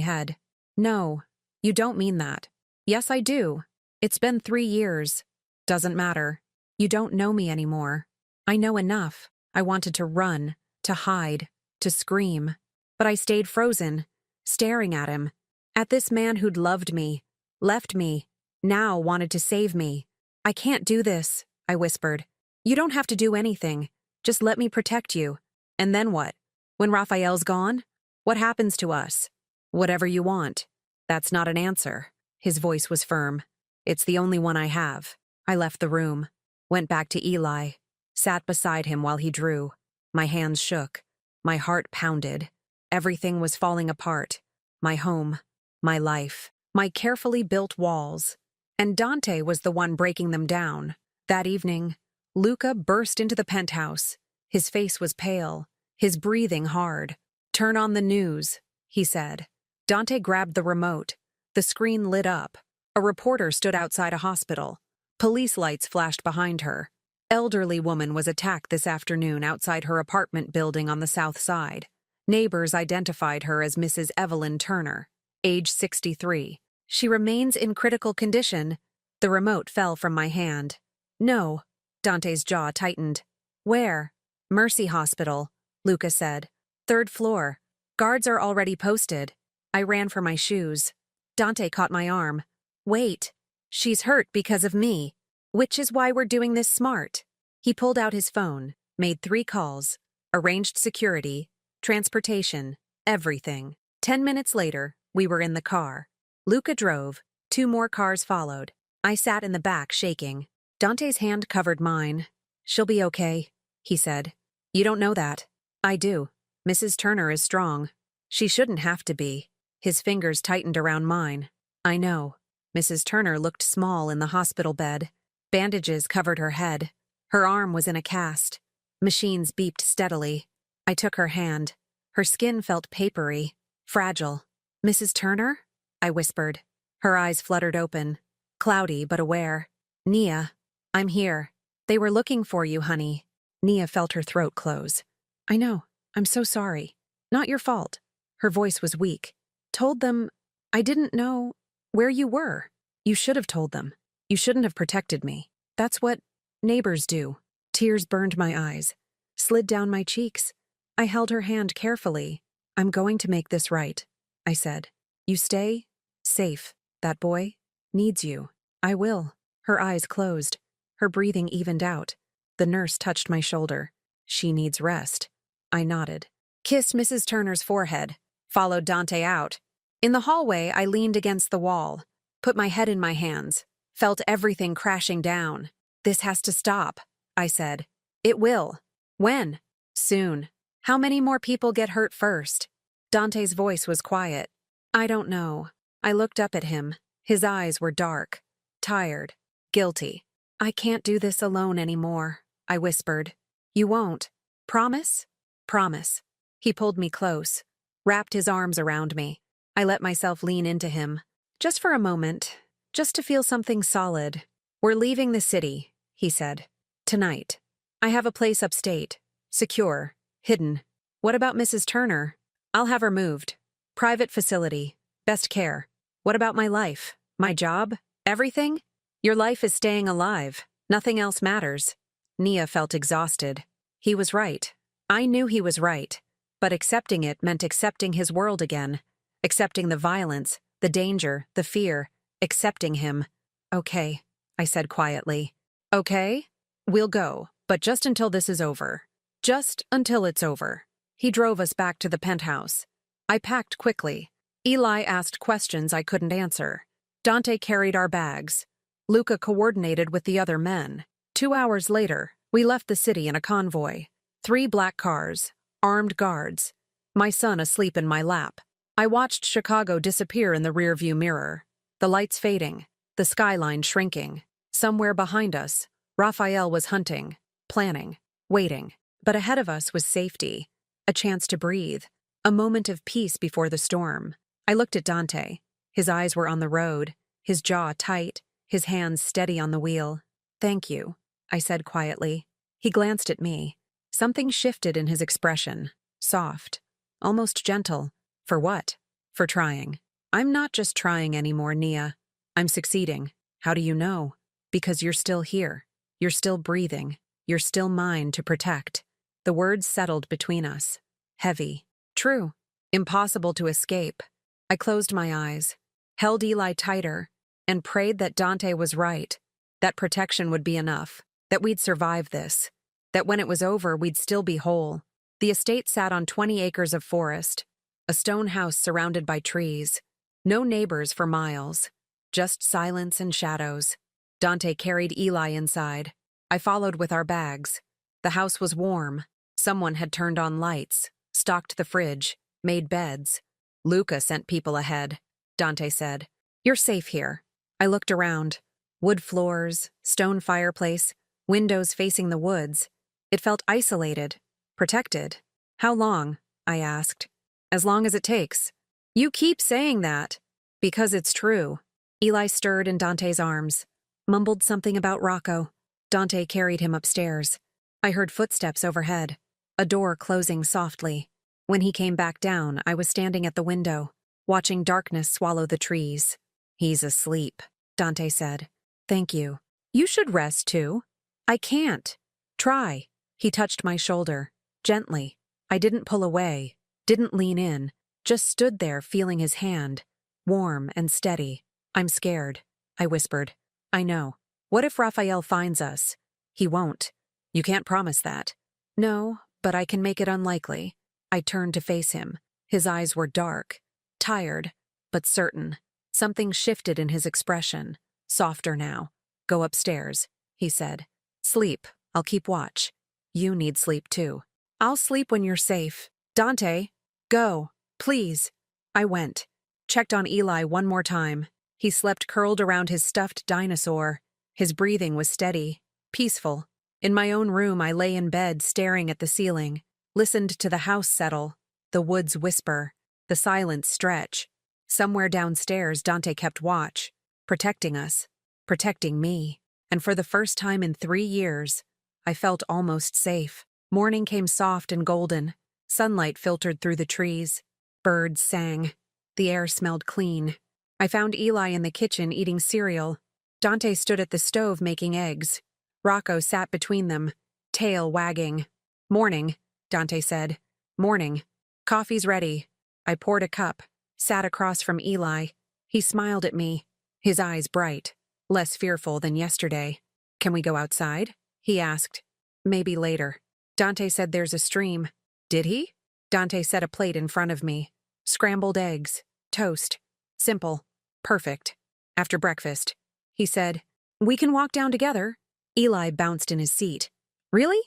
S1: head. No, you don't mean that. Yes, I do. It's been 3 years. Doesn't matter. You don't know me anymore. I know enough. I wanted to run, to hide, to scream. But I stayed frozen, staring at him. At this man who'd loved me, left me, now wanted to save me. I can't do this, I whispered. You don't have to do anything. Just let me protect you. And then what? When Raphael's gone? What happens to us? Whatever you want. That's not an answer. His voice was firm. It's the only one I have. I left the room, went back to Eli, sat beside him while he drew. My hands shook. My heart pounded. Everything was falling apart. My home, my life, my carefully built walls. And Dante was the one breaking them down. That evening, Luca burst into the penthouse. His face was pale, his breathing hard. Turn on the news, he said. Dante grabbed the remote. The screen lit up. A reporter stood outside a hospital. Police lights flashed behind her. Elderly woman was attacked this afternoon outside her apartment building on the south side. Neighbors identified her as Mrs. Evelyn Turner, age 63. She remains in critical condition. The remote fell from my hand. No. Dante's jaw tightened. Where? Mercy Hospital, Luca said. 3rd floor. Guards are already posted. I ran for my shoes. Dante caught my arm. Wait. She's hurt because of me. Which is why we're doing this smart. He pulled out his phone, made 3 calls, arranged security, transportation, everything. 10 minutes later, we were in the car. Luca drove. 2 more cars followed. I sat in the back, shaking. Dante's hand covered mine. She'll be okay, he said. You don't know that. I do. Mrs. Turner is strong. She shouldn't have to be. His fingers tightened around mine. I know. Mrs. Turner looked small in the hospital bed. Bandages covered her head. Her arm was in a cast. Machines beeped steadily. I took her hand. Her skin felt papery, fragile. Mrs. Turner? I whispered. Her eyes fluttered open, cloudy but aware. Nia, I'm here. They were looking for you, honey. Nia felt her throat close. I know. I'm so sorry. Not your fault. Her voice was weak. Told them I didn't know where you were. You should have told them. You shouldn't have protected me. That's what neighbors do. Tears burned my eyes, slid down my cheeks. I held her hand carefully. I'm going to make this right, I said. You stay safe. That boy needs you. I will. Her eyes closed. Her breathing evened out. The nurse touched my shoulder. She needs rest. I nodded. Kissed Mrs. Turner's forehead. Followed Dante out. In the hallway, I leaned against the wall. Put my head in my hands. Felt everything crashing down. This has to stop, I said. It will. When? Soon. How many more people get hurt first? Dante's voice was quiet. I don't know. I looked up at him. His eyes were dark, tired, guilty. I can't do this alone anymore, I whispered. You won't. Promise? Promise. He pulled me close, wrapped his arms around me. I let myself lean into him. Just for a moment, just to feel something solid. We're leaving the city, he said. Tonight. I have a place upstate. Secure. Hidden. What about Mrs. Turner? I'll have her moved. Private facility. Best care. What about my life? My job? Everything? Your life is staying alive. Nothing else matters. Nia felt exhausted. He was right. I knew he was right. But accepting it meant accepting his world again. Accepting the violence, the danger, the fear. Accepting him. Okay, I said quietly. Okay? We'll go, but just until this is over. Just until it's over. He drove us back to the penthouse. I packed quickly. Eli asked questions I couldn't answer. Dante carried our bags. Luca coordinated with the other men. 2 hours later, we left the city in a convoy. 3 black cars, armed guards. My son asleep in my lap. I watched Chicago disappear in the rearview mirror. The lights fading, the skyline shrinking. Somewhere behind us, Raphael was hunting, planning, waiting. But ahead of us was safety, a chance to breathe, a moment of peace before the storm. I looked at Dante. His eyes were on the road, his jaw tight, his hands steady on the wheel. Thank you, I said quietly. He glanced at me. Something shifted in his expression, soft, almost gentle. For what? For trying. I'm not just trying anymore, Nia. I'm succeeding. How do you know? Because you're still here. You're still breathing. You're still mine to protect. The words settled between us. Heavy. True. Impossible to escape. I closed my eyes, held Eli tighter, and prayed that Dante was right, that protection would be enough, that we'd survive this, that when it was over we'd still be whole. The estate sat on 20 acres of forest, a stone house surrounded by trees, no neighbors for miles, just silence and shadows. Dante carried Eli inside. I followed with our bags. The house was warm. Someone had turned on lights, stocked the fridge, made beds. Luca sent people ahead, Dante said. You're safe here. I looked around. Wood floors, stone fireplace, windows facing the woods. It felt isolated, protected. How long? I asked. As long as it takes. You keep saying that. Because it's true. Eli stirred in Dante's arms, mumbled something about Rocco. Dante carried him upstairs. I heard footsteps overhead, a door closing softly. When he came back down, I was standing at the window, watching darkness swallow the trees. He's asleep, Dante said. Thank you. You should rest too. I can't. Try. He touched my shoulder, gently. I didn't pull away, didn't lean in, just stood there feeling his hand, warm and steady. I'm scared, I whispered. I know. What if Raphael finds us? He won't. You can't promise that. No, but I can make it unlikely. I turned to face him. His eyes were dark, tired, but certain. Something shifted in his expression, softer now. Go upstairs, he said. Sleep. I'll keep watch. You need sleep too. I'll sleep when you're safe. Dante, go, please. I went. Checked on Eli one more time. He slept curled around his stuffed dinosaur. His breathing was steady, peaceful. In my own room, I lay in bed staring at the ceiling, listened to the house settle, the woods whisper, the silence stretch. Somewhere downstairs, Dante kept watch, protecting us, protecting me. And for the first time in 3 years, I felt almost safe. Morning came soft and golden. Sunlight filtered through the trees. Birds sang. The air smelled clean. I found Eli in the kitchen eating cereal. Dante stood at the stove making eggs. Rocco sat between them, tail wagging. Morning, Dante said. Morning. Coffee's ready. I poured a cup, sat across from Eli. He smiled at me, his eyes bright, less fearful than yesterday. Can we go outside? He asked. Maybe later. Dante said there's a stream. Did he? Dante set a plate in front of me. Scrambled eggs, toast. Simple. Perfect. After breakfast. He said, we can walk down together. Eli bounced in his seat. Really?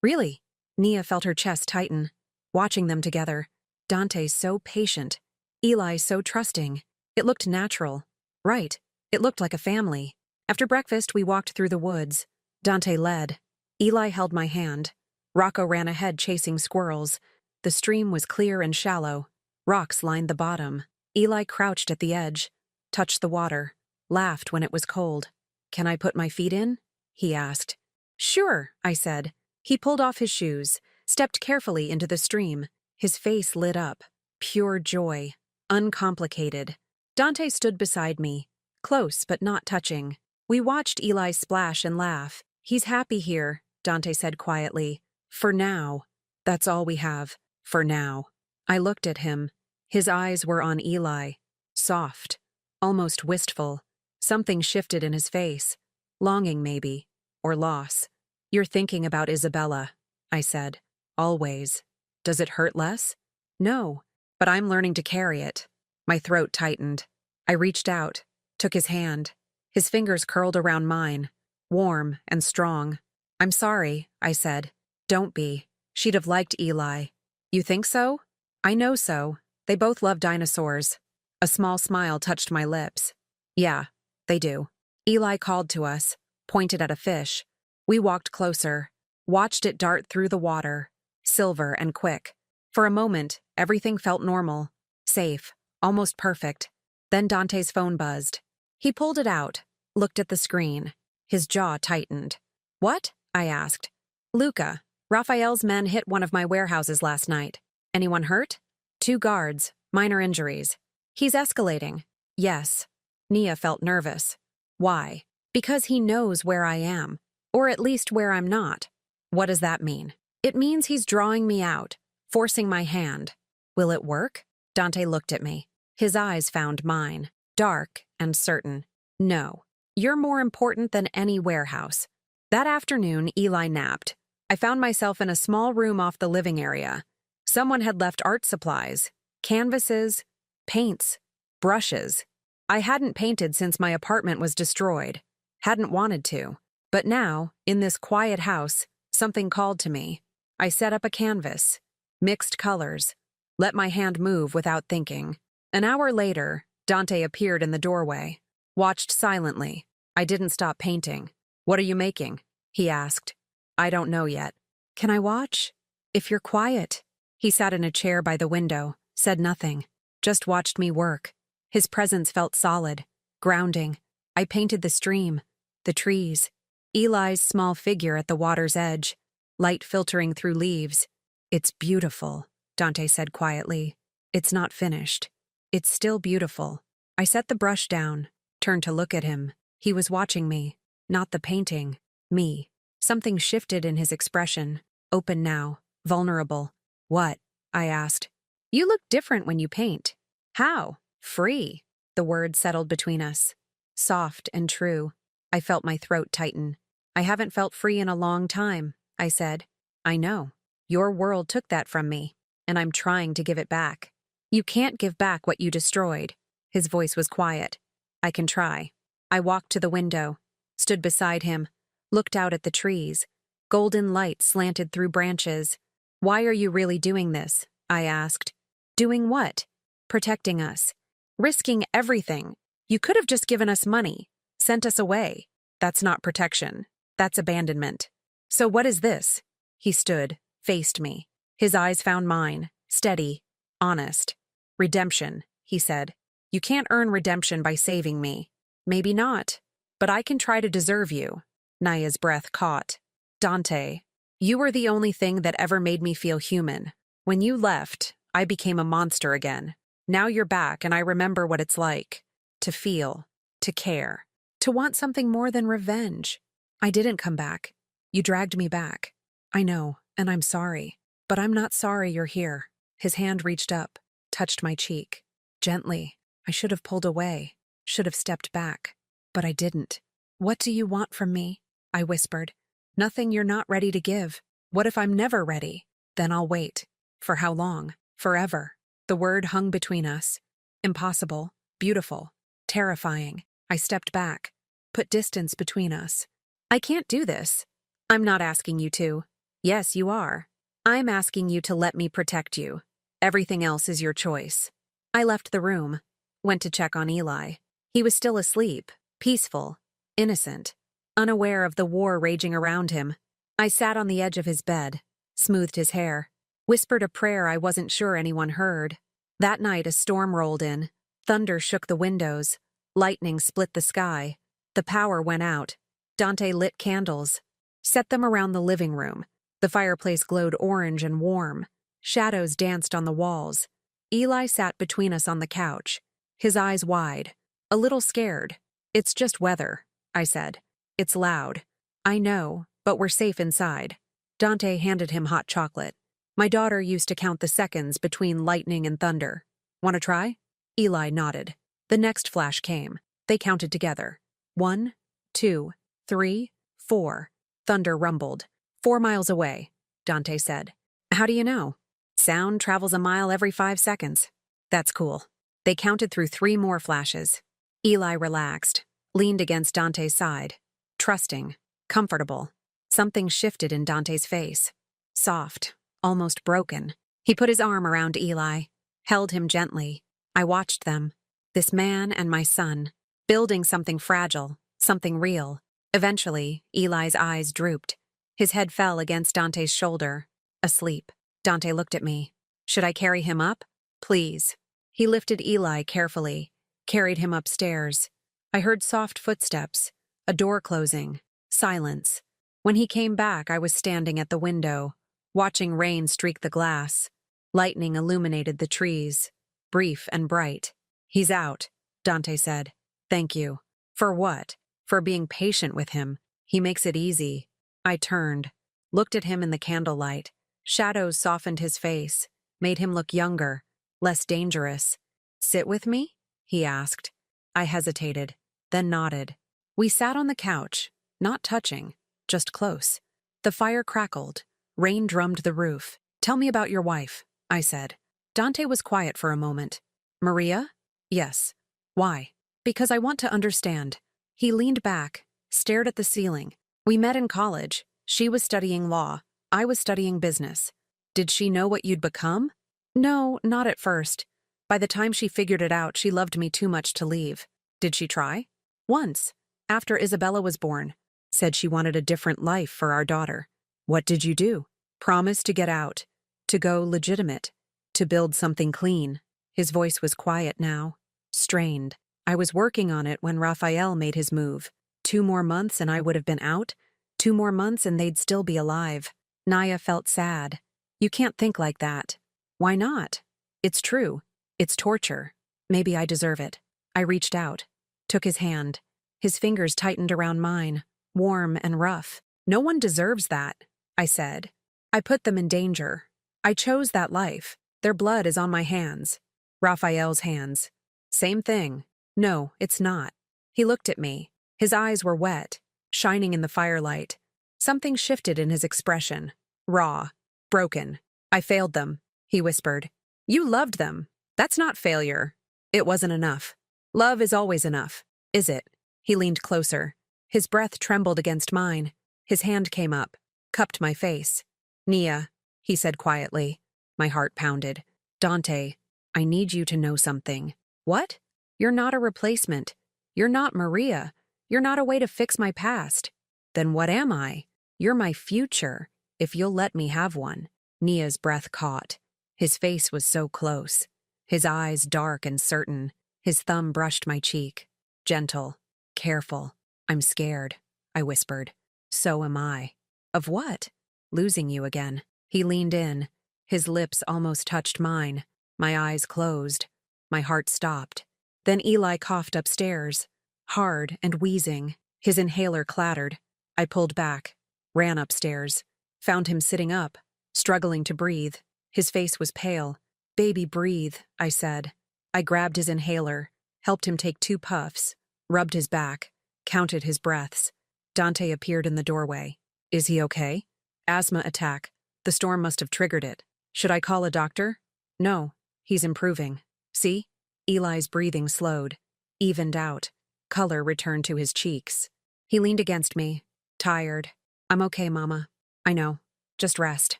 S1: Really? Nia felt her chest tighten. Watching them together. Dante so patient. Eli so trusting. It looked natural. Right. It looked like a family. After breakfast, we walked through the woods. Dante led. Eli held my hand. Rocco ran ahead chasing squirrels. The stream was clear and shallow. Rocks lined the bottom. Eli crouched at the edge, touched the water, laughed when it was cold. Can I put my feet in? He asked. Sure, I said. He pulled off his shoes, stepped carefully into the stream. His face lit up. Pure joy. Uncomplicated. Dante stood beside me, close but not touching. We watched Eli splash and laugh. He's happy here, Dante said quietly. For now. That's all we have. For now. I looked at him. His eyes were on Eli. Soft. Almost wistful. Something shifted in his face. Longing, maybe. Or loss. You're thinking about Isabella, I said. Always. Does it hurt less? No. But I'm learning to carry it. My throat tightened. I reached out, took his hand. His fingers curled around mine, warm and strong. I'm sorry, I said. Don't be. She'd have liked Eli. You think so? I know so. They both love dinosaurs. A small smile touched my lips. Yeah, they do. Eli called to us, pointed at a fish. We walked closer, watched it dart through the water, silver and quick. For a moment, everything felt normal, safe, almost perfect. Then Dante's phone buzzed. He pulled it out, looked at the screen. His jaw tightened. What? I asked. Luca, Raphael's men hit one of my warehouses last night. Anyone hurt? 2 guards, Minor injuries. He's escalating. Yes. Nia felt nervous. Why? Because he knows where I am. Or at least where I'm not. What does that mean? It means he's drawing me out, forcing my hand. Will it work? Dante looked at me. His eyes found mine, dark and certain. No. You're more important than any warehouse. That afternoon, Eli napped. I found myself in a small room off the living area. Someone had left art supplies, canvases, paints, brushes. I hadn't painted since my apartment was destroyed. Hadn't wanted to. But now, in this quiet house, something called to me. I set up a canvas, mixed colors, let my hand move without thinking. An hour later, Dante appeared in the doorway, watched silently. I didn't stop painting. What are you making? He asked. I don't know yet. Can I watch? If you're quiet. He sat in a chair by the window, said nothing, just watched me work. His presence felt solid, grounding. I painted the stream, the trees, Eli's small figure at the water's edge, light filtering through leaves. It's beautiful, Dante said quietly. It's not finished. It's still beautiful. I set the brush down, turned to look at him. He was watching me, not the painting, me. Something shifted in his expression, open now, vulnerable. What? I asked. You look different when you paint. How? Free. The word settled between us. Soft and true. I felt my throat tighten. I haven't felt free in a long time, I said. I know. Your world took that from me, and I'm trying to give it back. You can't give back what you destroyed. His voice was quiet. I can try. I walked to the window, stood beside him, looked out at the trees. Golden light slanted through branches. Why are you really doing this? I asked. Doing what? Protecting us. Risking everything. You could have just given us money, sent us away. That's not protection. That's abandonment. So what is this? He stood, faced me. His eyes found mine, steady, honest. Redemption, he said. You can't earn redemption by saving me. Maybe not, but I can try to deserve you. Naya's breath caught. Dante, you were the only thing that ever made me feel human. When you left, I became a monster again. Now you're back and I remember what it's like. To feel, to care, to want something more than revenge. I didn't come back. You dragged me back. I know, and I'm sorry. But I'm not sorry you're here. His hand reached up, touched my cheek. Gently. I should have pulled away, should have stepped back. But I didn't. What do you want from me? I whispered. Nothing you're not ready to give. What if I'm never ready? Then I'll wait. For how long? Forever. The word hung between us. Impossible, beautiful, terrifying. I stepped back, put distance between us. I can't do this. I'm not asking you to. Yes, you are. I'm asking you to let me protect you. Everything else is your choice. I left the room, went to check on Eli. He was still asleep, peaceful, innocent, unaware of the war raging around him. I sat on the edge of his bed, smoothed his hair, whispered a prayer I wasn't sure anyone heard. That night a storm rolled in. Thunder shook the windows. Lightning split the sky. The power went out. Dante lit candles, set them around the living room. The fireplace glowed orange and warm. Shadows danced on the walls. Eli sat between us on the couch, his eyes wide, a little scared. It's just weather, I said. It's loud. I know, but we're safe inside. Dante handed him hot chocolate. My daughter used to count the seconds between lightning and thunder. Want to try? Eli nodded. The next flash came. They counted together. 1, 2, 3, 4. Thunder rumbled. 4 miles away, Dante said. How do you know? Sound travels a mile every 5 seconds. That's cool. They counted through 3 more flashes. Eli relaxed, leaned against Dante's side. Trusting, comfortable. Something shifted in Dante's face. Soft, almost broken. He put his arm around Eli, held him gently. I watched them, this man and my son, building something fragile, something real. Eventually, Eli's eyes drooped. His head fell against Dante's shoulder, asleep. Dante looked at me. Should I carry him up? Please. He lifted Eli carefully, carried him upstairs. I heard soft footsteps, a door closing, silence. When he came back, I was standing at the window, watching rain streak the glass. Lightning illuminated the trees. brief and bright. "He's out," Dante said. "Thank you." "For what?" "For being patient with him. He makes it easy." I turned, looked at him in the candlelight. Shadows softened his face, made him look younger, less dangerous. "Sit with me?" he asked. I hesitated, then nodded. We sat on the couch, not touching, just close. The fire crackled. Rain drummed the roof. "Tell me about your wife," I said. Dante was quiet for a moment. "Maria?" "Yes." "Why?" "Because I want to understand." He leaned back, stared at the ceiling. "We met in college. She was studying law. I was studying business. Did she know what you'd become?" "No, not at first. By the time she figured it out, she loved me too much to leave." "Did she try?" "Once, after Isabella was born. Said she wanted a different life for our daughter." "What did you do?" "Promise to get out. To go legitimate. To build something clean." His voice was quiet now, strained. "I was working on it when Raphael made his move. 2 more months and I would have been out. 2 more months and they'd still be alive." Naya felt sad. "You can't think like that." "Why not?" "It's true. It's torture. Maybe I deserve it." I reached out, took his hand. His fingers tightened around mine, warm and rough. "No one deserves that," I said. "I put them in danger. I chose that life. Their blood is on my hands." "Raphael's hands." "Same thing." "No, it's not." He looked at me. His eyes were wet, shining in the firelight. Something shifted in his expression. Raw. Broken. "I failed them," he whispered. "You loved them. That's not failure." "It wasn't enough." "Love is always enough." "Is it?" He leaned closer. His breath trembled against mine. His hand came up, cupped my face. "Nia," he said quietly. My heart pounded. "Dante, I need you to know something." "What?" "You're not a replacement. You're not Maria. You're not a way to fix my past." "Then what am I?" "You're my future, if you'll let me have one." Nia's breath caught. His face was so close. His eyes dark and certain. His thumb brushed my cheek. Gentle. Careful. "I'm scared," I whispered. "So am I." "Of what?" "Losing you again." He leaned in. His lips almost touched mine. My eyes closed. My heart stopped. Then Eli coughed upstairs, hard and wheezing. His inhaler clattered. I pulled back, ran upstairs, found him sitting up, struggling to breathe. His face was pale. "Baby, breathe," I said. I grabbed his inhaler, helped him take 2 puffs, rubbed his back, counted his breaths. Dante appeared in the doorway. "Is he okay?" "Asthma attack. The storm must have triggered it." "Should I call a doctor?" "No, he's improving." "See?" Eli's breathing slowed, evened out. Color returned to his cheeks. He leaned against me, tired. "I'm okay, Mama. I know. Just rest."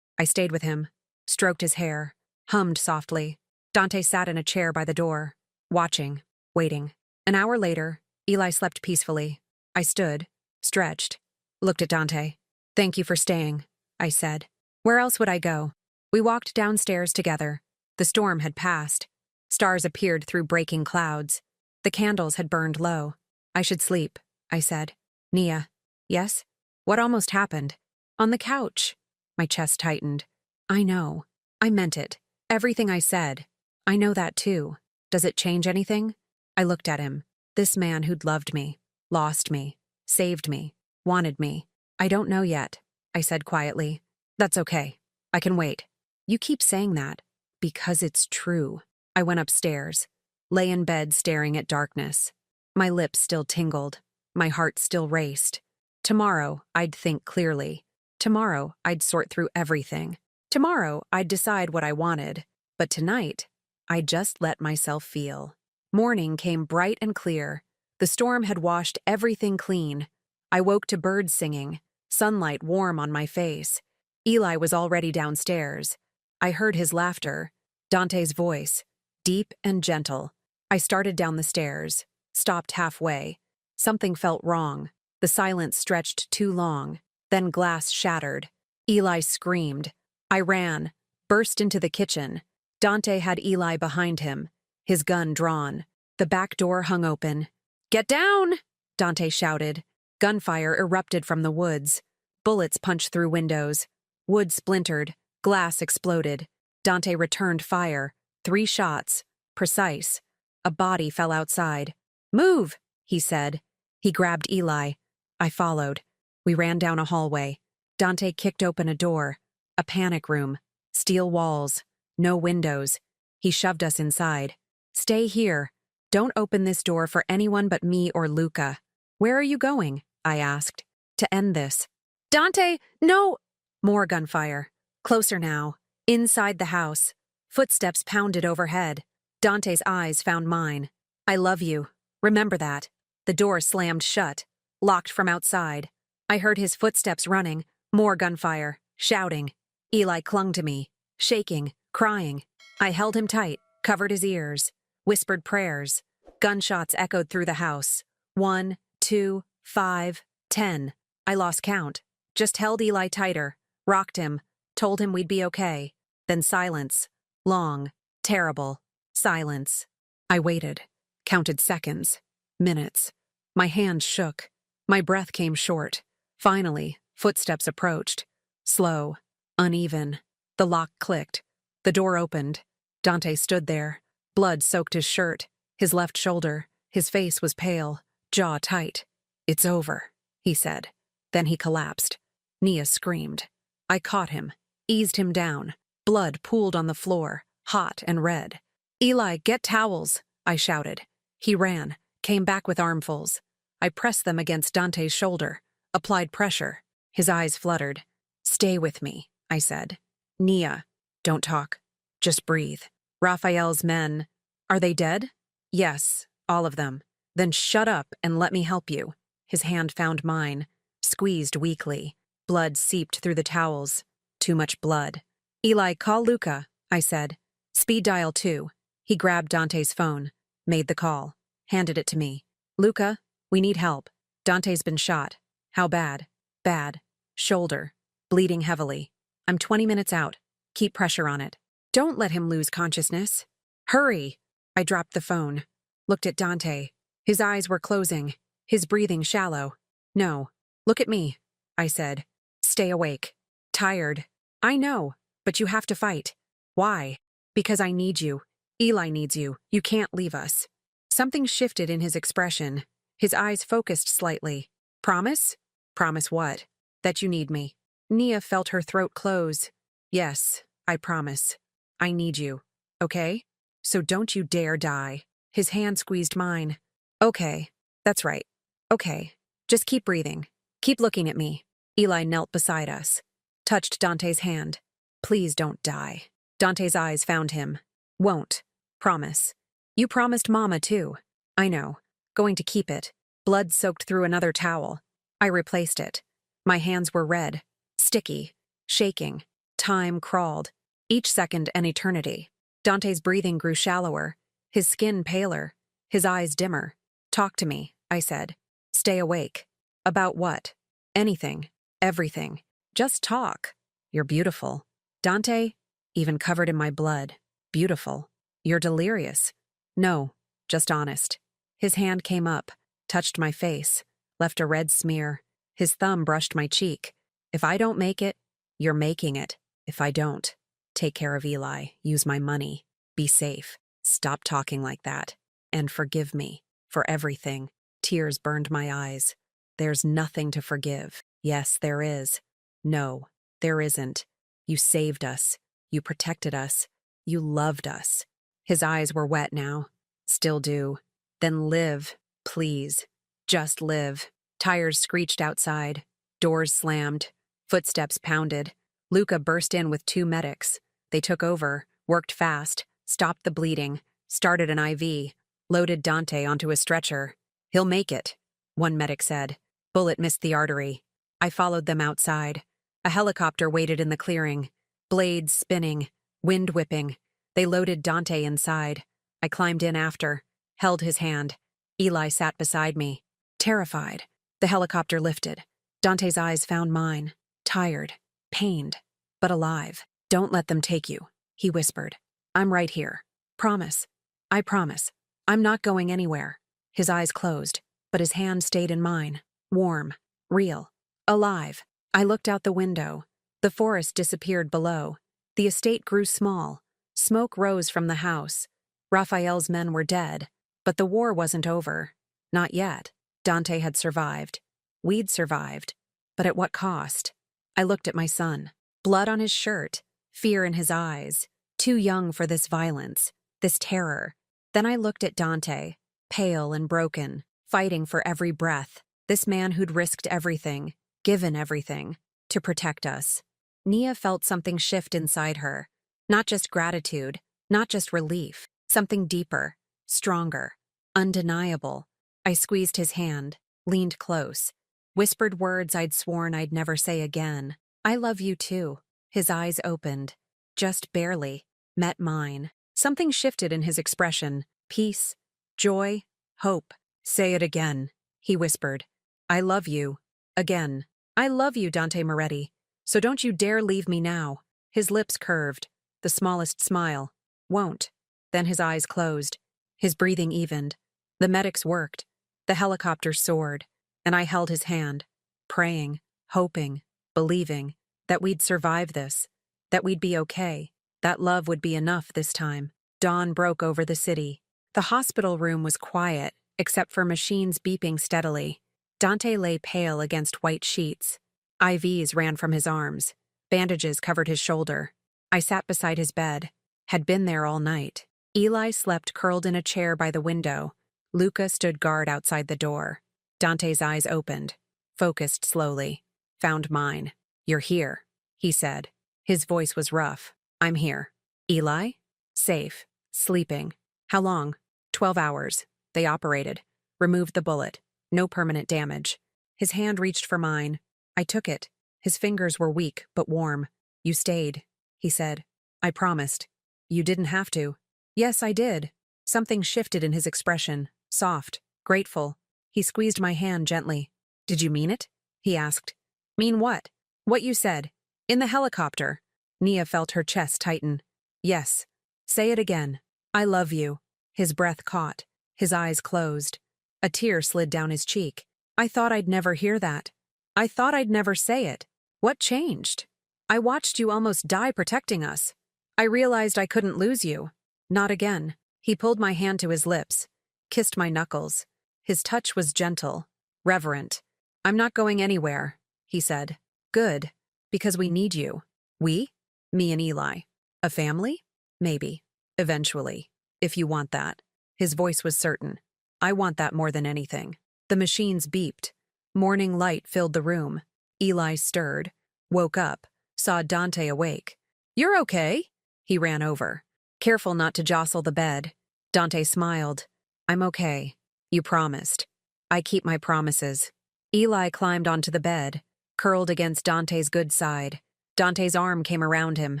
S1: I stayed with him, stroked his hair, hummed softly. Dante sat in a chair by the door, watching, waiting. An hour later, Eli slept peacefully. I stood, stretched, looked at Dante. "Thank you for staying," I said. Where else would I go? We walked downstairs together. The storm had passed. Stars appeared through breaking clouds. The candles had burned low. "I should sleep," I said. "Nia." "Yes?" "What almost happened?" "On the couch." My chest tightened. "I know. I meant it. Everything I said. I know that too. Does it change anything?" I looked at him. This man who'd loved me, lost me, saved me, wanted me. "I don't know yet," I said quietly. "That's okay. I can wait." "You keep saying that." "Because it's true." I went upstairs, lay in bed staring at darkness. My lips still tingled. My heart still raced. Tomorrow, I'd think clearly. Tomorrow, I'd sort through everything. Tomorrow, I'd decide what I wanted. But tonight, I'd just let myself feel. Morning came bright and clear. The storm had washed everything clean. I woke to birds singing, sunlight warm on my face. Eli was already downstairs. I heard his laughter, Dante's voice, deep and gentle. I started down the stairs, stopped halfway. Something felt wrong. The silence stretched too long. Then glass shattered. Eli screamed. I ran, burst into the kitchen. Dante had Eli behind him, his gun drawn. The back door hung open. "Get down!" Dante shouted. Gunfire erupted from the woods. Bullets punched through windows. Wood splintered. Glass exploded. Dante returned fire. 3 shots. precise. A body fell outside. "Move!" he said. He grabbed Eli. I followed. We ran down a hallway. Dante kicked open a door. A panic room. Steel walls. No windows. He shoved us inside. "Stay here. Don't open this door for anyone but me or Luca." "Where are you going?" I asked. "To end this." "Dante, no!" More gunfire. Closer now. Inside the house. Footsteps pounded overhead. Dante's eyes found mine. "I love you. Remember that." The door slammed shut. Locked from outside. I heard his footsteps running. More gunfire. Shouting. Eli clung to me. Shaking. Crying. I held him tight. Covered his ears. Whispered prayers. Gunshots echoed through the house. 1, 2, 5, 10. I lost count. Just held Eli tighter. Rocked him. Told him we'd be okay. Then silence. Long. Terrible. Silence. I waited. Counted seconds. Minutes. My hands shook. My breath came short. Finally, footsteps approached. Slow. Uneven. The lock clicked. The door opened. Dante stood there. Blood soaked his shirt. His left shoulder. His face was pale. Jaw tight. "It's over," he said. Then he collapsed. Nia screamed. I caught him. Eased him down. Blood pooled on the floor. Hot and red. "Eli, get towels," I shouted. He ran. Came back with armfuls. I pressed them against Dante's shoulder. Applied pressure. His eyes fluttered. "Stay with me," I said. "Nia, don't talk. Just breathe. Raphael's men, are they dead?" "Yes, all of them." "Then shut up and let me help you." His hand found mine. Squeezed weakly. Blood seeped through the towels. Too much blood. "Eli, call Luca," I said. "Speed dial 2. He grabbed Dante's phone. Made the call. Handed it to me. "Luca, we need help. Dante's been shot." "How bad?" "Bad. Shoulder. Bleeding heavily. I'm 20 minutes out. Keep pressure on it. Don't let him lose consciousness." "Hurry!" I dropped the phone. Looked at Dante. His eyes were closing. His breathing shallow. "No. Look at me," I said. "Stay awake. Tired. I know, but you have to fight." "Why?" "Because I need you. Eli needs you. You can't leave us." Something shifted in his expression. His eyes focused slightly. "Promise?" "Promise what?" "That you need me." Nia felt her throat close. "Yes, I promise. I need you. Okay? So don't you dare die." His hand squeezed mine. "Okay. That's right. Okay. Just keep breathing. Keep looking at me." Eli knelt beside us. Touched Dante's hand. "Please don't die." Dante's eyes found him. "Won't. Promise. You promised Mama too." "I know. Going to keep it." Blood soaked through another towel. I replaced it. My hands were red. Sticky. Shaking. Time crawled. Each second an eternity. Dante's breathing grew shallower. His skin paler. His eyes dimmer. "Talk to me," I said. "Stay awake." "About what?" "Anything. Everything. Just talk." "You're beautiful." "Dante?" "Even covered in my blood. Beautiful." "You're delirious." "No, just honest." His hand came up, touched my face, left a red smear. His thumb brushed my cheek. "If I don't make it, you're making it. If I don't, take care of Eli, use my money, be safe, stop talking like that, and forgive me for everything." Tears burned my eyes. "There's nothing to forgive." "Yes, there is." "No, there isn't. You saved us. You protected us. You loved us." His eyes were wet now. "Still do." "Then live, please. Just live." Tires screeched outside. Doors slammed. Footsteps pounded. Luca burst in with 2 medics. They took over, worked fast, stopped the bleeding, started an IV, loaded Dante onto a stretcher. "He'll make it," one medic said. Bullet missed the artery. I followed them outside. A helicopter waited in the clearing. Blades spinning, wind whipping. They loaded Dante inside. I climbed in after, held his hand. Eli sat beside me, terrified. The helicopter lifted. Dante's eyes found mine, tired, pained, but alive. "Don't let them take you," he whispered. "I'm right here. Promise. I promise. I'm not going anywhere." His eyes closed, but his hand stayed in mine, warm, real, alive. I looked out the window. The forest disappeared below. The estate grew small. Smoke rose from the house. Raphael's men were dead, but the war wasn't over. Not yet. Dante had survived. We'd survived. But at what cost? I looked at my son. Blood on his shirt, fear in his eyes. Too young for this violence, this terror. Then I looked at Dante, pale and broken, fighting for every breath. This man who'd risked everything, given everything, to protect us. Nia felt something shift inside her. Not just gratitude, not just relief. Something deeper, stronger, undeniable. I squeezed his hand, leaned close, whispered words I'd sworn I'd never say again. I love you too. His eyes opened, just barely, met mine. Something shifted in his expression. Peace, joy, hope. Say it again, he whispered. I love you. Again. I love you, Dante Moretti. So don't you dare leave me now. His lips curved, the smallest smile. Won't. Then his eyes closed. His breathing evened. The medics worked. The helicopter soared. And I held his hand, praying, hoping, believing that we'd survive this, that we'd be okay, that love would be enough this time. Dawn broke over the city. The hospital room was quiet, except for machines beeping steadily. Dante lay pale against white sheets. IVs ran from his arms. Bandages covered his shoulder. I sat beside his bed, had been there all night. Eli slept curled in a chair by the window. Luca stood guard outside the door. Dante's eyes opened, focused slowly. Found mine. You're here, he said. His voice was rough. I'm here. Eli? Safe. Sleeping. How long? 12 hours. They operated. Removed the bullet. No permanent damage. His hand reached for mine. I took it. His fingers were weak, but warm. You stayed, he said. I promised. You didn't have to. Yes, I did. Something shifted in his expression. Soft. Grateful. He squeezed my hand gently. Did you mean it? He asked. Mean what? What you said. In the helicopter. Nia felt her chest tighten. Yes. Say it again. I love you. His breath caught. His eyes closed. A tear slid down his cheek. I thought I'd never hear that. I thought I'd never say it. What changed? I watched you almost die protecting us. I realized I couldn't lose you. Not again. He pulled my hand to his lips, kissed my knuckles. His touch was gentle, reverent. I'm not going anywhere, he said. Good, because we need you. We? Me and Eli. A family? Maybe. Eventually. If you want that. His voice was certain. I want that more than anything. The machines beeped. Morning light filled the room. Eli stirred, woke up, saw Dante awake. You're okay? He ran over. Careful not to jostle the bed. Dante smiled. I'm okay. You promised. I keep my promises. Eli climbed onto the bed, curled against Dante's good side. Dante's arm came around him,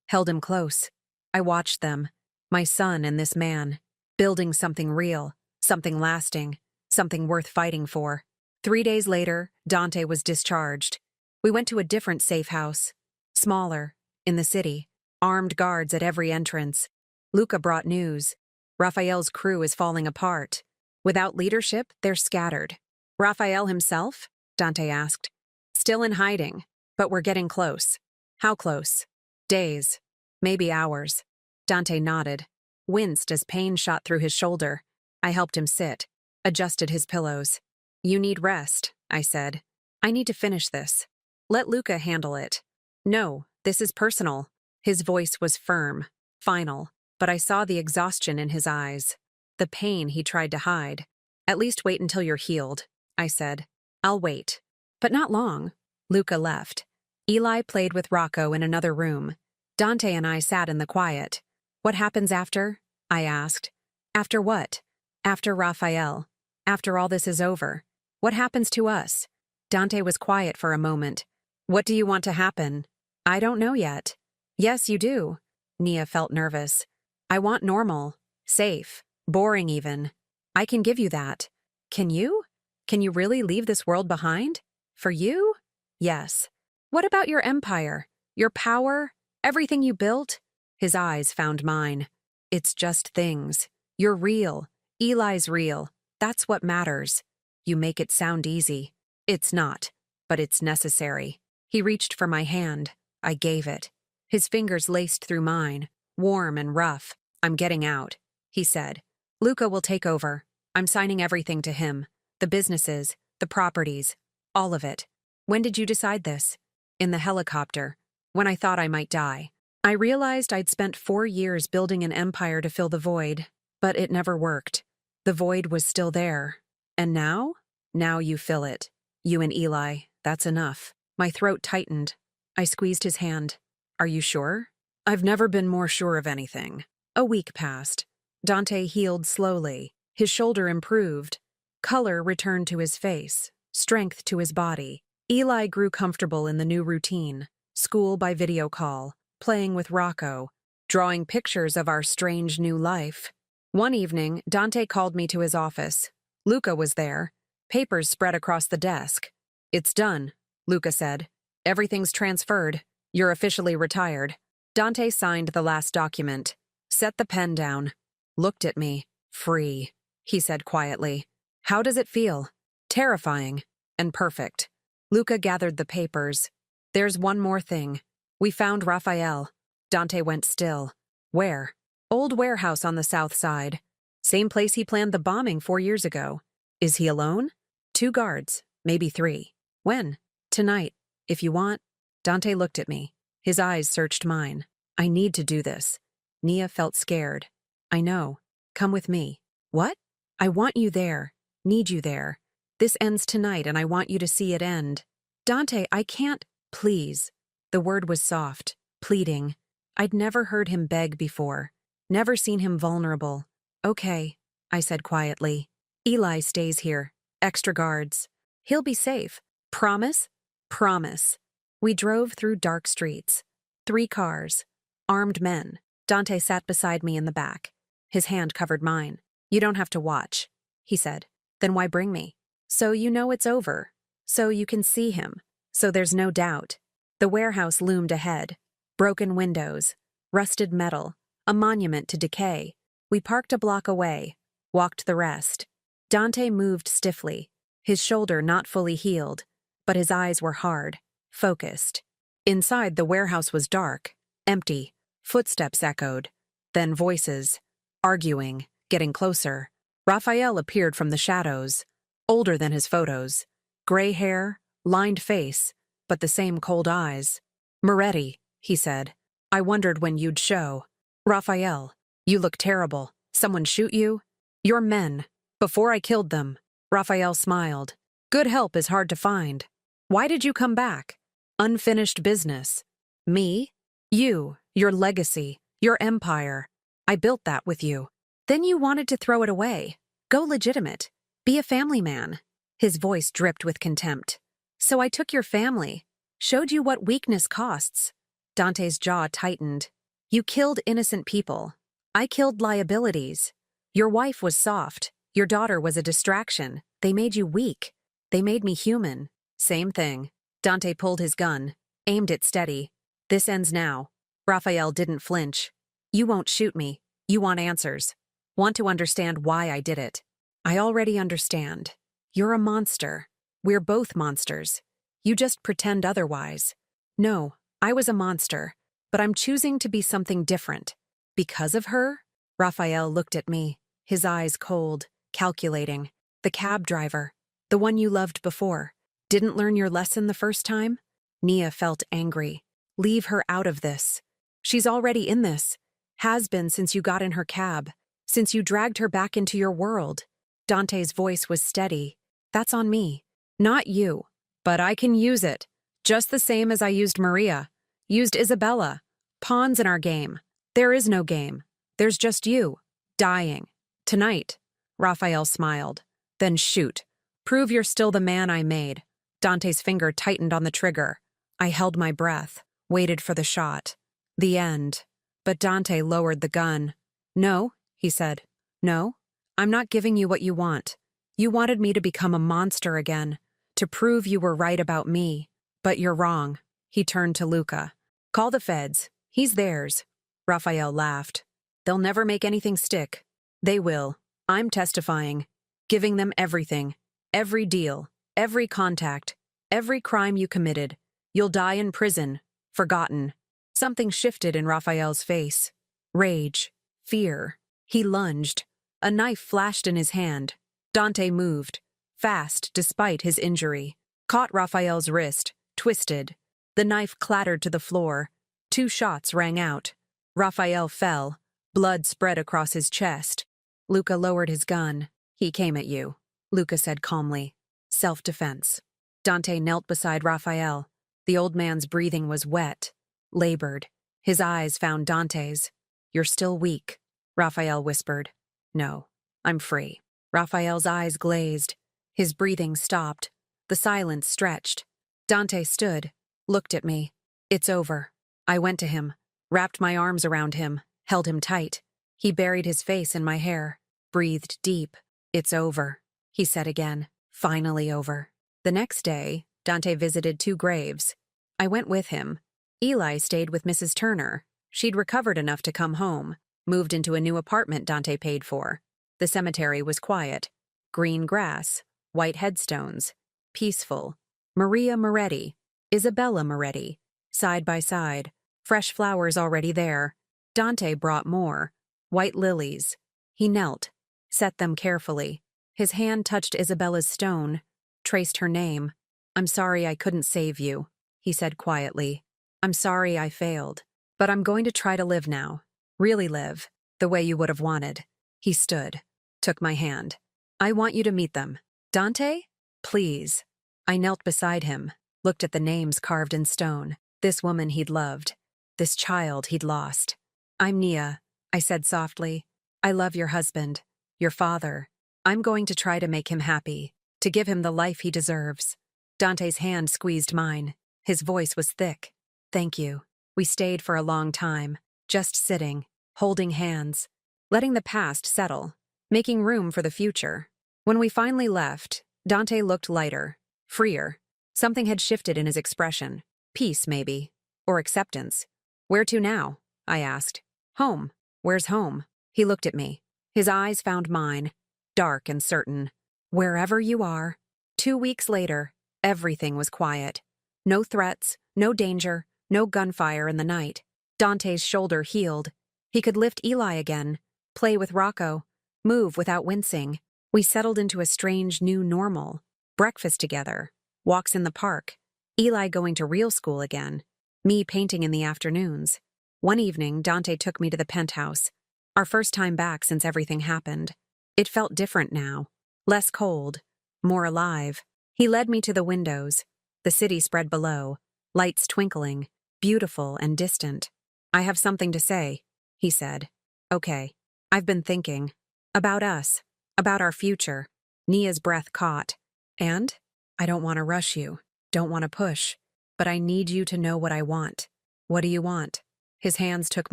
S1: held him close. I watched them, my son and this man, building something real, something lasting, something worth fighting for. 3 days later, Dante was discharged. We went to a different safe house, smaller, in the city, armed guards at every entrance. Luca brought news. Raphael's crew is falling apart. Without leadership, they're scattered. Raphael himself? Dante asked. Still in hiding, but we're getting close. How close? Days. Maybe hours. Dante nodded, winced as pain shot through his shoulder. I helped him sit, adjusted his pillows. You need rest, I said. I need to finish this. Let Luca handle it. No, this is personal. His voice was firm, final, but I saw the exhaustion in his eyes, the pain he tried to hide. At least wait until you're healed, I said. I'll wait. But not long. Luca left. Eli played with Rocco in another room. Dante and I sat in the quiet. What happens after? I asked. After what? After Raphael. After all this is over. What happens to us? Dante was quiet for a moment. What do you want to happen? I don't know yet. Yes, you do. Nia felt nervous. I want normal, safe, boring even. I can give you that. Can you? Can you really leave this world behind? For you? Yes. What about your empire? Your power? Everything you built? His eyes found mine. It's just things. You're real. Eli's real. That's what matters. You make it sound easy. It's not, but it's necessary. He reached for my hand. I gave it. His fingers laced through mine, warm and rough. I'm getting out. he said. Luca will take over. I'm signing everything to him. The businesses, the properties, all of it. When did you decide this? In the helicopter, when I thought I might die. I realized I'd spent 4 years building an empire to fill the void, but it never worked. The void was still there. And now? Now you fill it. You and Eli, that's enough. My throat tightened. I squeezed his hand. Are you sure? I've never been more sure of anything. A week passed. Dante healed slowly. His shoulder improved. Color returned to his face, strength to his body. Eli grew comfortable in the new routine. School by video call, playing with Rocco, drawing pictures of our strange new life. One evening, Dante called me to his office. Luca was there. Papers spread across the desk. It's done, Luca said. Everything's transferred. You're officially retired. Dante signed the last document, set the pen down, looked at me. Free, he said quietly. How does it feel? Terrifying and perfect. Luca gathered the papers. There's one more thing. We found Raphael. Dante went still. Where? Old warehouse on the south side. Same place he planned the bombing 4 years ago. Is he alone? 2 guards, maybe 3. When? Tonight, if you want. Dante looked at me. His eyes searched mine. I need to do this. Nia felt scared. I know. Come with me. What? I want you there. Need you there. This ends tonight and I want you to see it end. Dante, I can't. Please. The word was soft, pleading. I'd never heard him beg before. Never seen him vulnerable. Okay, I said quietly. Eli stays here. Extra guards. He'll be safe. Promise? Promise. We drove through dark streets. 3 cars. Armed men. Dante sat beside me in the back. His hand covered mine. You don't have to watch, he said. Then why bring me? So you know it's over. So you can see him. So there's no doubt. The warehouse loomed ahead. Broken windows. Rusted metal. A monument to decay. We parked a block away. Walked the rest. Dante moved stiffly. His shoulder not fully healed. But his eyes were hard. Focused. Inside, the warehouse was dark. Empty. Footsteps echoed. Then voices. Arguing. Getting closer. Raphael appeared from the shadows. Older than his photos. Gray hair. Lined face. But the same cold eyes. Moretti, he said. I wondered when you'd show. Raphael, you look terrible. Someone shoot you? You're men. Before I killed them. Raphael smiled. Good help is hard to find. Why did you come back? Unfinished business. Me? You, your legacy, your empire. I built that with you. Then you wanted to throw it away. Go legitimate. Be a family man. His voice dripped with contempt. So I took your family. Showed you what weakness costs. Dante's jaw tightened. You killed innocent people. I killed liabilities. Your wife was soft. Your daughter was a distraction. They made you weak. They made me human. Same thing. Dante pulled his gun, aimed it steady. This ends now. Raphael didn't flinch. You won't shoot me. You want answers. Want to understand why I did it. I already understand. You're a monster. We're both monsters. You just pretend otherwise. No, I was a monster, but I'm choosing to be something different. Because of her? Raphael looked at me, his eyes cold, calculating. The cab driver, the one you loved before, didn't learn your lesson the first time? Nia felt angry. Leave her out of this. She's already in this. Has been since you got in her cab, since you dragged her back into your world. Dante's voice was steady. That's on me. Not you. But I can use it. Just the same as I used Maria. Used Isabella. Pawns in our game. There is no game. There's just you. Dying. Tonight. Raphael smiled. Then shoot. Prove you're still the man I made. Dante's finger tightened on the trigger. I held my breath. Waited for the shot. The end. But Dante lowered the gun. No, he said. No. I'm not giving you what you want. You wanted me to become a monster again. To prove you were right about me. But you're wrong. He turned to Luca. Call the feds. He's theirs. Raphael laughed. They'll never make anything stick. They will. I'm testifying. Giving them everything. Every deal. Every contact. Every crime you committed. You'll die in prison. Forgotten. Something shifted in Raphael's face. Rage. Fear. He lunged. A knife flashed in his hand. Dante moved, fast despite his injury, caught Raphael's wrist, twisted. The knife clattered to the floor. 2 shots rang out. Raphael fell. Blood spread across his chest. Luca lowered his gun. He came at you, Luca said calmly. Self-defense. Dante knelt beside Raphael. The old man's breathing was wet, labored. His eyes found Dante's. You're still weak, Raphael whispered. No, I'm free. Raphael's eyes glazed. His breathing stopped. The silence stretched. Dante stood, looked at me. It's over. I went to him, wrapped my arms around him, held him tight. He buried his face in my hair, breathed deep. It's over, he said again. Finally over. The next day, Dante visited 2 graves. I went with him. Eli stayed with Mrs. Turner. She'd recovered enough to come home, moved into a new apartment Dante paid for. The cemetery was quiet. Green grass, white headstones, peaceful. Maria Moretti, Isabella Moretti, side by side, fresh flowers already there. Dante brought more, white lilies. He knelt, set them carefully. His hand touched Isabella's stone, traced her name. I'm sorry I couldn't save you, he said quietly. I'm sorry I failed, but I'm going to try to live now. Really live, the way you would have wanted. He stood, took my hand. I want you to meet them. Dante? Please. I knelt beside him, looked at the names carved in stone. This woman he'd loved. This child he'd lost. I'm Nia, I said softly. I love your husband, your father. I'm going to try to make him happy, to give him the life he deserves. Dante's hand squeezed mine. His voice was thick. Thank you. We stayed for a long time, just sitting, holding hands, letting the past settle, making room for the future. When we finally left, Dante looked lighter, freer. Something had shifted in his expression. Peace, maybe. Or acceptance. Where to now? I asked. Home. Where's home? He looked at me. His eyes found mine, dark and certain. Wherever you are. 2 weeks later, everything was quiet. No threats, no danger, no gunfire in the night. Dante's shoulder healed. He could lift Eli again, play with Rocco, move without wincing. We settled into a strange new normal. Breakfast together, walks in the park, Eli going to real school again, me painting in the afternoons. One evening, Dante took me to the penthouse. Our first time back since everything happened. It felt different now. Less cold, more alive. He led me to the windows. The city spread below, lights twinkling, beautiful and distant. I have something to say, he said. Okay. I've been thinking. About us. About our future. Nia's breath caught. And? I don't want to rush you. Don't want to push. But I need you to know what I want. What do you want? His hands took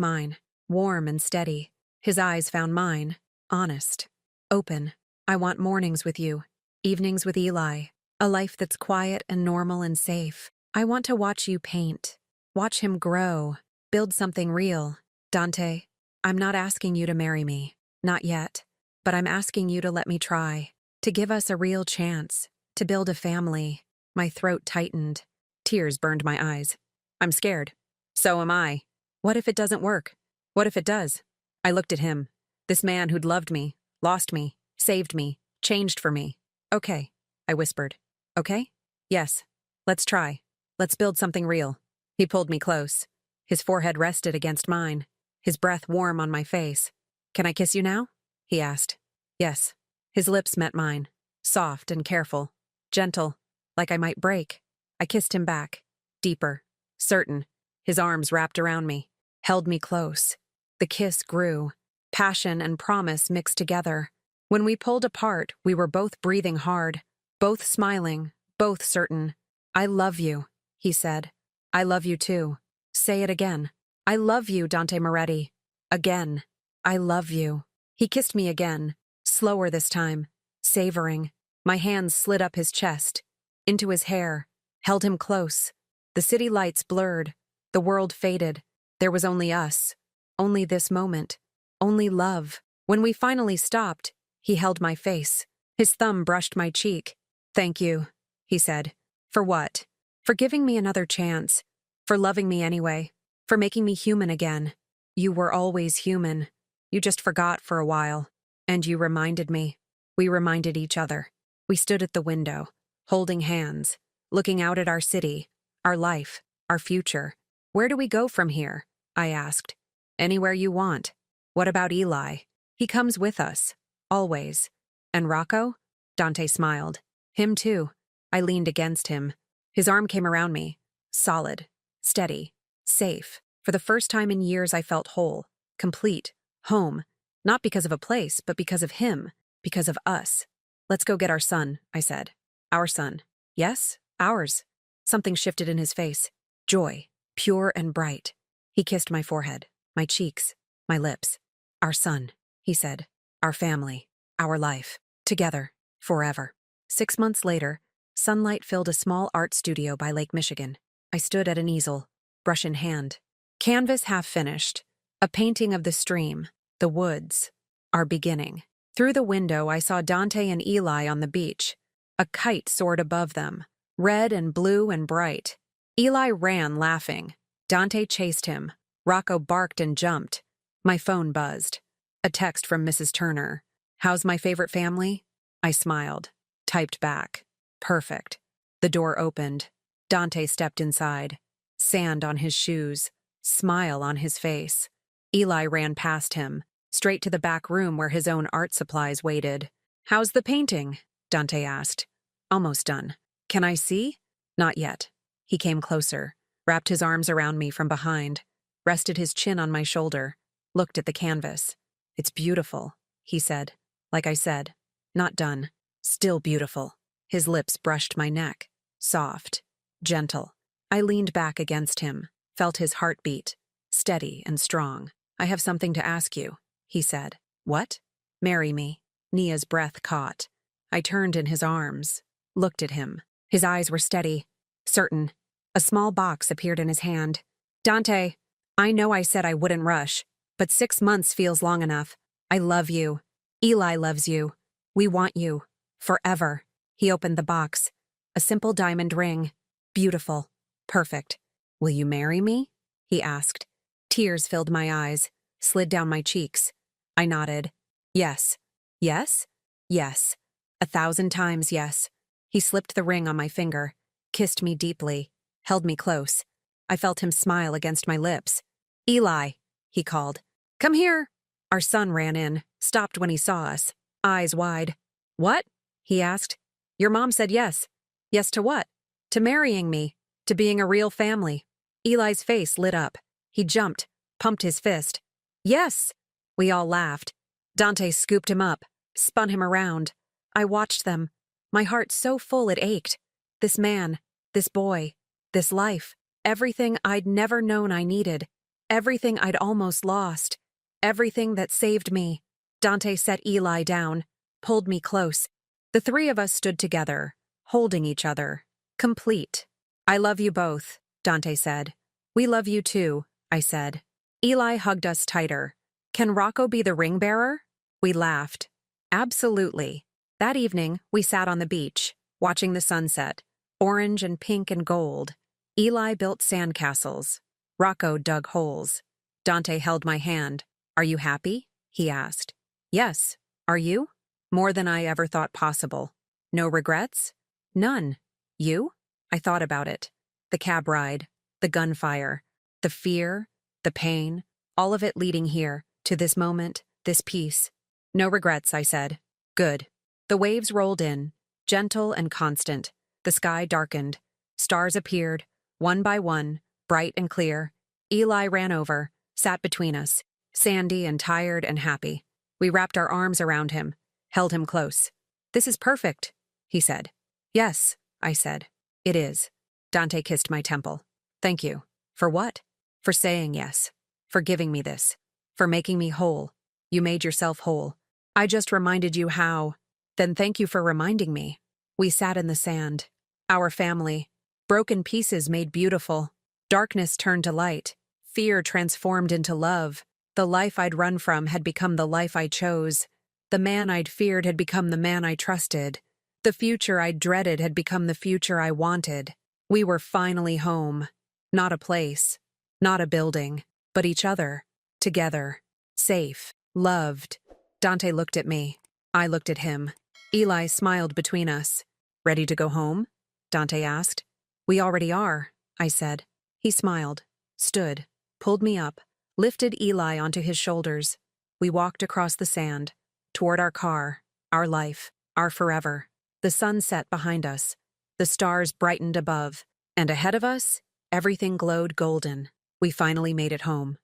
S1: mine. Warm and steady. His eyes found mine. Honest. Open. I want mornings with you. Evenings with Eli. A life that's quiet and normal and safe. I want to watch you paint. Watch him grow. Build something real. Dante, I'm not asking you to marry me. Not yet. But I'm asking you to let me try. To give us a real chance. To build a family. My throat tightened. Tears burned my eyes. I'm scared. So am I. What if it doesn't work? What if it does? I looked at him. This man who'd loved me, lost me, saved me, changed for me. Okay, I whispered. Okay? Yes. Let's try. Let's build something real. He pulled me close. His forehead rested against mine. His breath warm on my face. Can I kiss you now? He asked. Yes. His lips met mine. Soft and careful. Gentle. Like I might break. I kissed him back. Deeper. Certain. His arms wrapped around me. Held me close. The kiss grew. Passion and promise mixed together. When we pulled apart, we were both breathing hard. Both smiling. Both certain. I love you, he said. I love you too. Say it again. I love you, Dante Moretti. Again. I love you. He kissed me again. Slower this time. Savoring. My hands slid up his chest. Into his hair. Held him close. The city lights blurred. The world faded. There was only us. Only this moment. Only love. When we finally stopped, he held my face. His thumb brushed my cheek. Thank you, he said. For what? For giving me another chance. For loving me anyway. For making me human again. You were always human. You just forgot for a while. And you reminded me. We reminded each other. We stood at the window, holding hands, looking out at our city, our life, our future. Where do we go from here? I asked. Anywhere you want. What about Eli? He comes with us. Always. And Rocco? Dante smiled. Him too. I leaned against him. His arm came around me. Solid. Steady. Safe. For the first time in years I felt whole. Complete. Home. Not because of a place, but because of him. Because of us. Let's go get our son, I said. Our son. Yes, ours. Something shifted in his face. Joy. Pure and bright. He kissed my forehead, my cheeks, my lips. Our son, he said. Our family. Our life. Together. Forever. 6 months later, sunlight filled a small art studio by Lake Michigan. I stood at an easel, brush in hand. Canvas half finished. A painting of the stream, the woods, our beginning. Through the window, I saw Dante and Eli on the beach. A kite soared above them, red and blue and bright. Eli ran, laughing. Dante chased him. Rocco barked and jumped. My phone buzzed. A text from Mrs. Turner. How's my favorite family? I smiled. Typed back. Perfect. The door opened. Dante stepped inside. Sand on his shoes. Smile on his face. Eli ran past him, straight to the back room where his own art supplies waited. How's the painting? Dante asked. Almost done. Can I see? Not yet. He came closer, wrapped his arms around me from behind, rested his chin on my shoulder, looked at the canvas. It's beautiful, he said. Like I said, not done. Still beautiful. His lips brushed my neck. Soft. Gentle. I leaned back against him, felt his heartbeat. Steady and strong. I have something to ask you, he said. What? Marry me. Nia's breath caught. I turned in his arms, looked at him. His eyes were steady, certain. A small box appeared in his hand. Dante, I know I said I wouldn't rush, but 6 months feels long enough. I love you. Eli loves you. We want you. Forever. He opened the box. A simple diamond ring. Beautiful. Perfect. Will you marry me? He asked. Tears filled my eyes, slid down my cheeks. I nodded. Yes. Yes? Yes. 1,000 times yes. He slipped the ring on my finger, kissed me deeply, held me close. I felt him smile against my lips. Eli, he called. Come here. Our son ran in, stopped when he saw us, eyes wide. What? He asked. Your mom said yes. Yes to what? To marrying me, to being a real family. Eli's face lit up. He jumped, pumped his fist. Yes! We all laughed. Dante scooped him up, spun him around. I watched them, my heart so full it ached. This man, this boy, this life, everything I'd never known I needed, everything I'd almost lost, everything that saved me. Dante set Eli down, pulled me close. The three of us stood together, holding each other, complete. I love you both, Dante said. We love you too, I said. Eli hugged us tighter. Can Rocco be the ring bearer? We laughed. Absolutely. That evening, we sat on the beach, watching the sunset, orange and pink and gold. Eli built sandcastles. Rocco dug holes. Dante held my hand. Are you happy? He asked. Yes. Are you? More than I ever thought possible. No regrets? None. You? I thought about it. The cab ride, the gunfire, the fear, the pain, all of it leading here, to this moment, this peace. No regrets, I said. Good. The waves rolled in, gentle and constant. The sky darkened. Stars appeared, one by one, bright and clear. Eli ran over, sat between us, sandy and tired and happy. We wrapped our arms around him, held him close. This is perfect, he said. Yes, I said. It is. Dante kissed my temple. Thank you. For what? For saying yes. For giving me this. For making me whole. You made yourself whole. I just reminded you how. Then thank you for reminding me. We sat in the sand. Our family. Broken pieces made beautiful. Darkness turned to light. Fear transformed into love. The life I'd run from had become the life I chose. The man I'd feared had become the man I trusted. The future I'd dreaded had become the future I wanted. We were finally home. Not a place. Not a building. But each other. Together. Safe. Loved. Dante looked at me. I looked at him. Eli smiled between us. Ready to go home? Dante asked. We already are, I said. He smiled, stood, pulled me up, lifted Eli onto his shoulders. We walked across the sand, toward our car, our life, our forever. The sun set behind us. The stars brightened above. And ahead of us, everything glowed golden. We finally made it home.